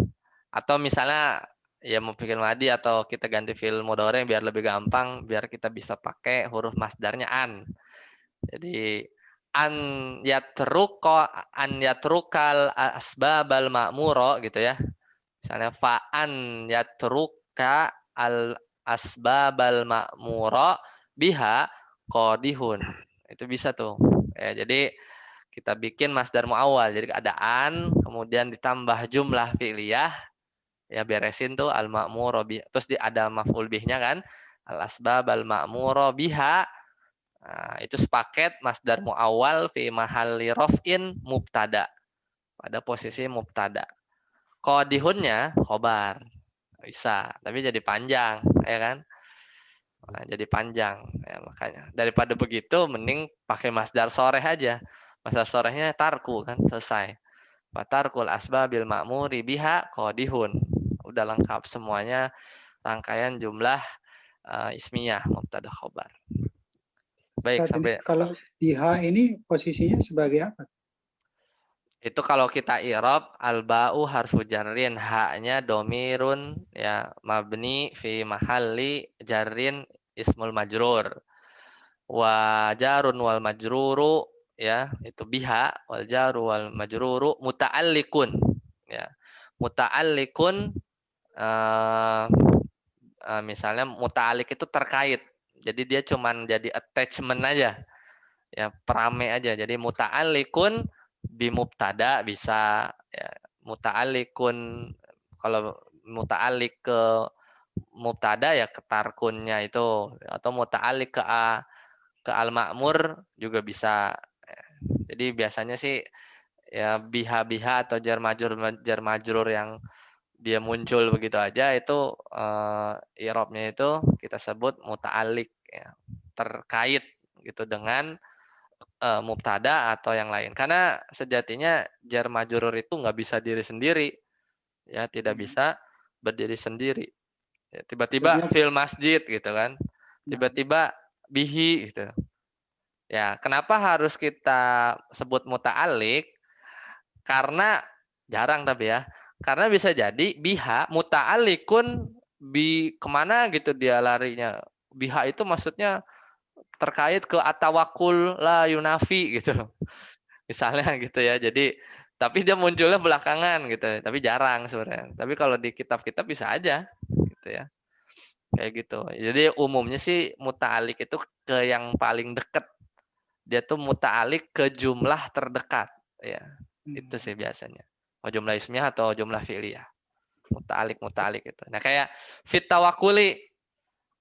Speaker 2: atau misalnya ya mau bikin madi atau kita ganti fi'il mudhari biar lebih gampang, biar kita bisa pakai huruf masdarnya an. Jadi an yatrukal asbabal ma'muro gitu ya. Misalnya fa'an yatruka al asbabal ma'muro biha qadihun. Itu bisa tuh. Ya, jadi kita bikin masdar muawwal. Jadi ada an, kemudian ditambah jumlah fi'liyah. Ya beresin tuh al ma'muro biha. Terus ada maf'ul bihnya kan. Al asbabal ma'muro biha. Nah, itu sepaket masdar muawwal fi mahalli raf'in mubtada. Pada posisi mubtada. Qadihunnya khobar. Bisa, tapi jadi panjang, ya kan? Nah, jadi panjang. Ya, makanya daripada begitu mending pakai masdar soreh aja. Masdar sorehnya tarku kan, selesai. Fatarkul asbabil ma'muri biha qadihun. Udah lengkap semuanya rangkaian jumlah ismiyah mubtada khobar. Baik, sampai
Speaker 3: kalau biha ini posisinya sebagai apa?
Speaker 2: Itu kalau kita i'rab al-ba'u harfu jarrin, haknya domirun ya mabni fi mahalli jarrin ismul majrur. Wa jarun wal majruru ya itu biha, wal jaru wal majruru muta'alliqun ya. Muta'alliqun misalnya muta'alliq itu terkait. Jadi dia cuman jadi attachment aja. Ya, perame aja. Jadi muta'alliqun bi mubtada bisa, ya. Muta'alliqun, kalau muta'alliq ke mubtada ya ke tarkunnya itu, atau muta'alliq ke al-ma'mur juga bisa. Jadi biasanya sih ya biha atau jar majrur yang dia muncul begitu aja itu i'rabnya itu kita sebut muta'alliq, ya, terkait gitu dengan mubtada atau yang lain. Karena sejatinya jar majrur itu nggak bisa diri sendiri, ya, tidak bisa berdiri sendiri. Ya, tiba-tiba
Speaker 3: Jadinya
Speaker 2: fil masjid gitu kan, tiba-tiba bihi gitu. Ya, kenapa harus kita sebut muta'alliq? Karena jarang tapi ya, karena bisa jadi biha muta'alliqun bi kemana gitu dia larinya. Biha itu maksudnya terkait ke atawakul la yunafi gitu. Misalnya gitu ya. Jadi tapi dia munculnya belakangan gitu. Tapi jarang sebenarnya. Tapi kalau di kitab-kitab bisa aja gitu ya. Kayak gitu. Jadi umumnya sih muta'alliq itu ke yang paling dekat. Dia tuh muta'alliq ke jumlah terdekat, ya. Itu sih biasanya. Mau jumlah ismiyah atau jumlah fi'liyah. Muta'alliq itu. Nah, kayak fit tawakkuli.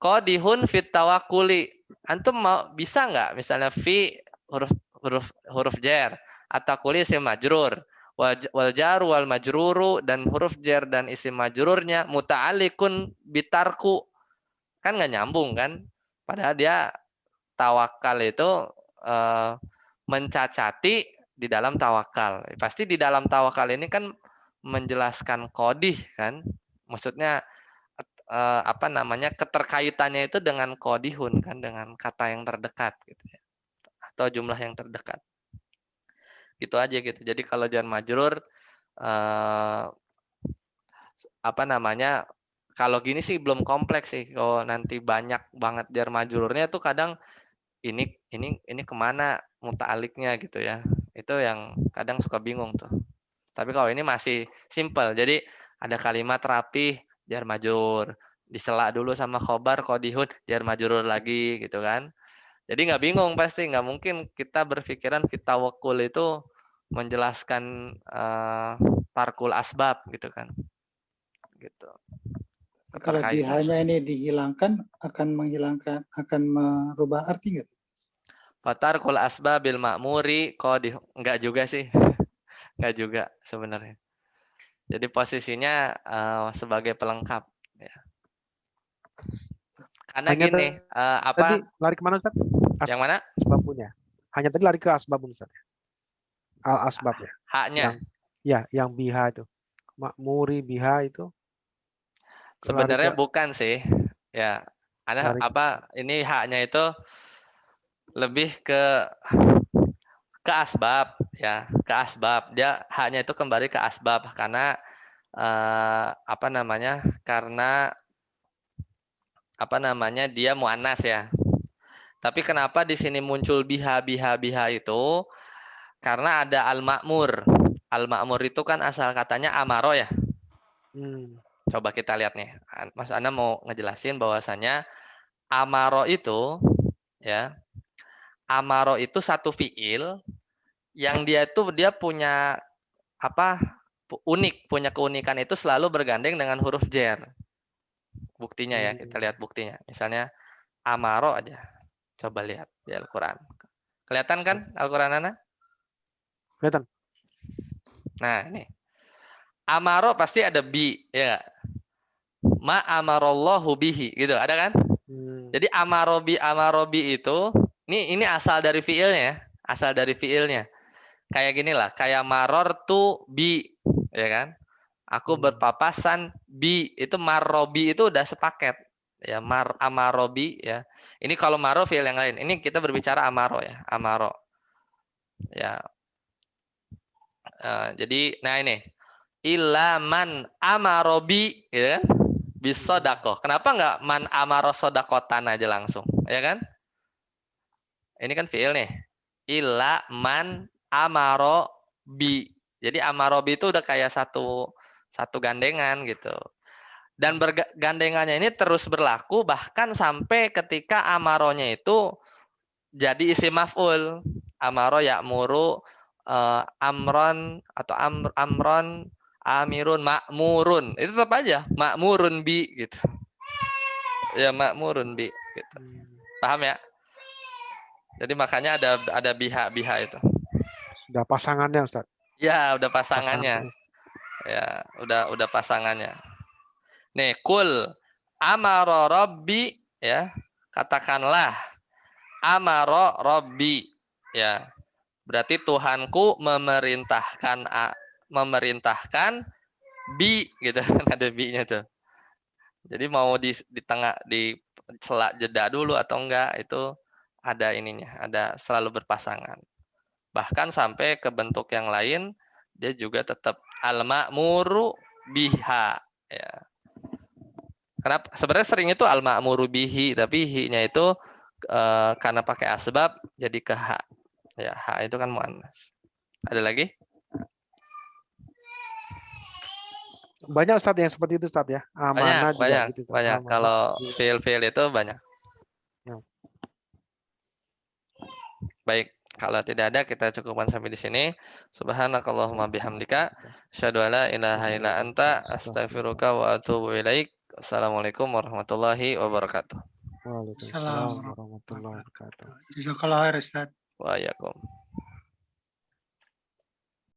Speaker 2: Qadihun fit tawakkuli. Antum mau bisa nggak misalnya fi huruf jar atau kuli isim majrur, wal jaru wal majruru, dan huruf jar dan isim majrurnya muta'alliqun bitarku, kan nggak nyambung kan, padahal dia tawakal itu mencacati di dalam tawakal. Pasti di dalam tawakal ini kan menjelaskan qadih kan, maksudnya apa namanya, keterkaitannya itu dengan qadihun kan, dengan kata yang terdekat gitu ya, atau jumlah yang terdekat. Gitu aja gitu. Jadi kalau jar majrur apa namanya, kalau gini sih belum kompleks sih. Kalau nanti banyak banget jar majrurnya tuh kadang ini kemana muta'alliqnya gitu ya. Itu yang kadang suka bingung tuh. Tapi kalau ini masih simple. Jadi ada kalimat rapih jar majrur, disela dulu sama khobar qadihun jar majrur lagi gitu kan. Jadi nggak bingung pasti, nggak mungkin kita berpikiran fit tawakkul itu menjelaskan tarkul asbab gitu kan. Gitu.
Speaker 3: kalau bihanya ini dihilangkan akan merubah arti nggak?
Speaker 2: Tarkul asbabil ma'muri qadih, enggak juga sih. Enggak juga sebenarnya. Jadi posisinya sebagai pelengkap ya. Karena
Speaker 4: Hanya
Speaker 2: gini,
Speaker 4: tadi lari kemana Ustaz?
Speaker 2: Yang mana?
Speaker 4: Asbabnya. Hanya tadi lari ke asbabun Ustaz. Al-asbab ya.
Speaker 2: Haknya.
Speaker 4: Yang biha itu. Makmuri biha itu.
Speaker 2: Sebenarnya bukan sih. Ya. Ada ini haknya itu lebih ke asbab ya, ke asbab. Dia haknya itu kembali ke asbab karena apa namanya? Karena dia muannas ya. Tapi kenapa di sini muncul biha itu? Karena ada al-ma'mur. Al-ma'mur itu kan asal katanya amaro ya. Coba kita lihat nih. Mas Ana mau ngejelasin bahwasanya amaro itu ya. Amaro itu satu fiil yang dia punya unik, punya keunikan itu selalu bergandeng dengan huruf jar. Buktinya ya, kita lihat buktinya. Misalnya amaro aja. Coba lihat di Al-Qur'an. Kelihatan kan Al-Qur'an Ana?
Speaker 4: Kelihatan.
Speaker 2: Nah, ini. Amaro pasti ada bi, ya. Ma amarallahu bihi, gitu. Ada kan? Jadi amarobi itu ini asal dari fiilnya, asal dari fiilnya. Kayak gini lah, kayak maror tu bi, ya kan? Aku berpapasan bi, itu marobi itu udah sepaket. Ya, amarobi ya. Ini kalau maro fiil yang lain. Ini kita berbicara amaro ya, amaro. Ya. Jadi nah ini illa man amarobi ya kan? Bisodakoh. Kenapa nggak man amaro sodakotan aja langsung, ya kan? Ini kan fiil nih. Illa man amaro bi. Jadi amaro bi itu udah kayak satu gandengan gitu. Dan bergandengannya ini terus berlaku bahkan sampai ketika amaronya itu jadi isim maf'ul. Amaro ya'muru, amron atau amron, amirun, makmurun. Itu tetap aja makmurun bi gitu. Ya makmurun bi gitu. Paham ya? Jadi makanya ada biha itu.
Speaker 4: Sudah pasangannya Ustaz.
Speaker 2: Ya, udah pasangannya. Ya, udah pasangannya. Nih, kul amaro rabbi ya. Katakanlah amaro rabbi ya. Berarti Tuhanku memerintahkan bi gitu kan, ada bi-nya tuh. Jadi mau di tengah di sela jeda dulu atau enggak itu ada ininya, ada selalu berpasangan. Bahkan sampai ke bentuk yang lain dia juga tetap al-ma'muru biha ya. Kenapa? Sebenarnya sering itu al-ma'muru bihi, tapi hi-nya itu karena pakai asbab jadi ke ha. Ya, ha itu kan muannas. Ada lagi?
Speaker 4: Banyak Ustaz yang seperti itu Ustaz ya. Amanah juga
Speaker 2: Banyak.
Speaker 4: gitu. Ustaz.
Speaker 2: Banyak.
Speaker 4: Amanah.
Speaker 2: Kalau fiil-fiil itu banyak.
Speaker 4: Ya.
Speaker 2: Baik, kalau tidak ada kita cukupkan sampai di sini. Subhanakallahumma bihamdika asyhadu an la ilaha illa anta astaghfiruka wa atubu ilaik. Assalamualaikum warahmatullahi wabarakatuh.
Speaker 4: Waalaikumsalam warahmatullahi wabarakatuh.
Speaker 3: Jazakallah khair Ustaz.
Speaker 2: Waalaikumsalam.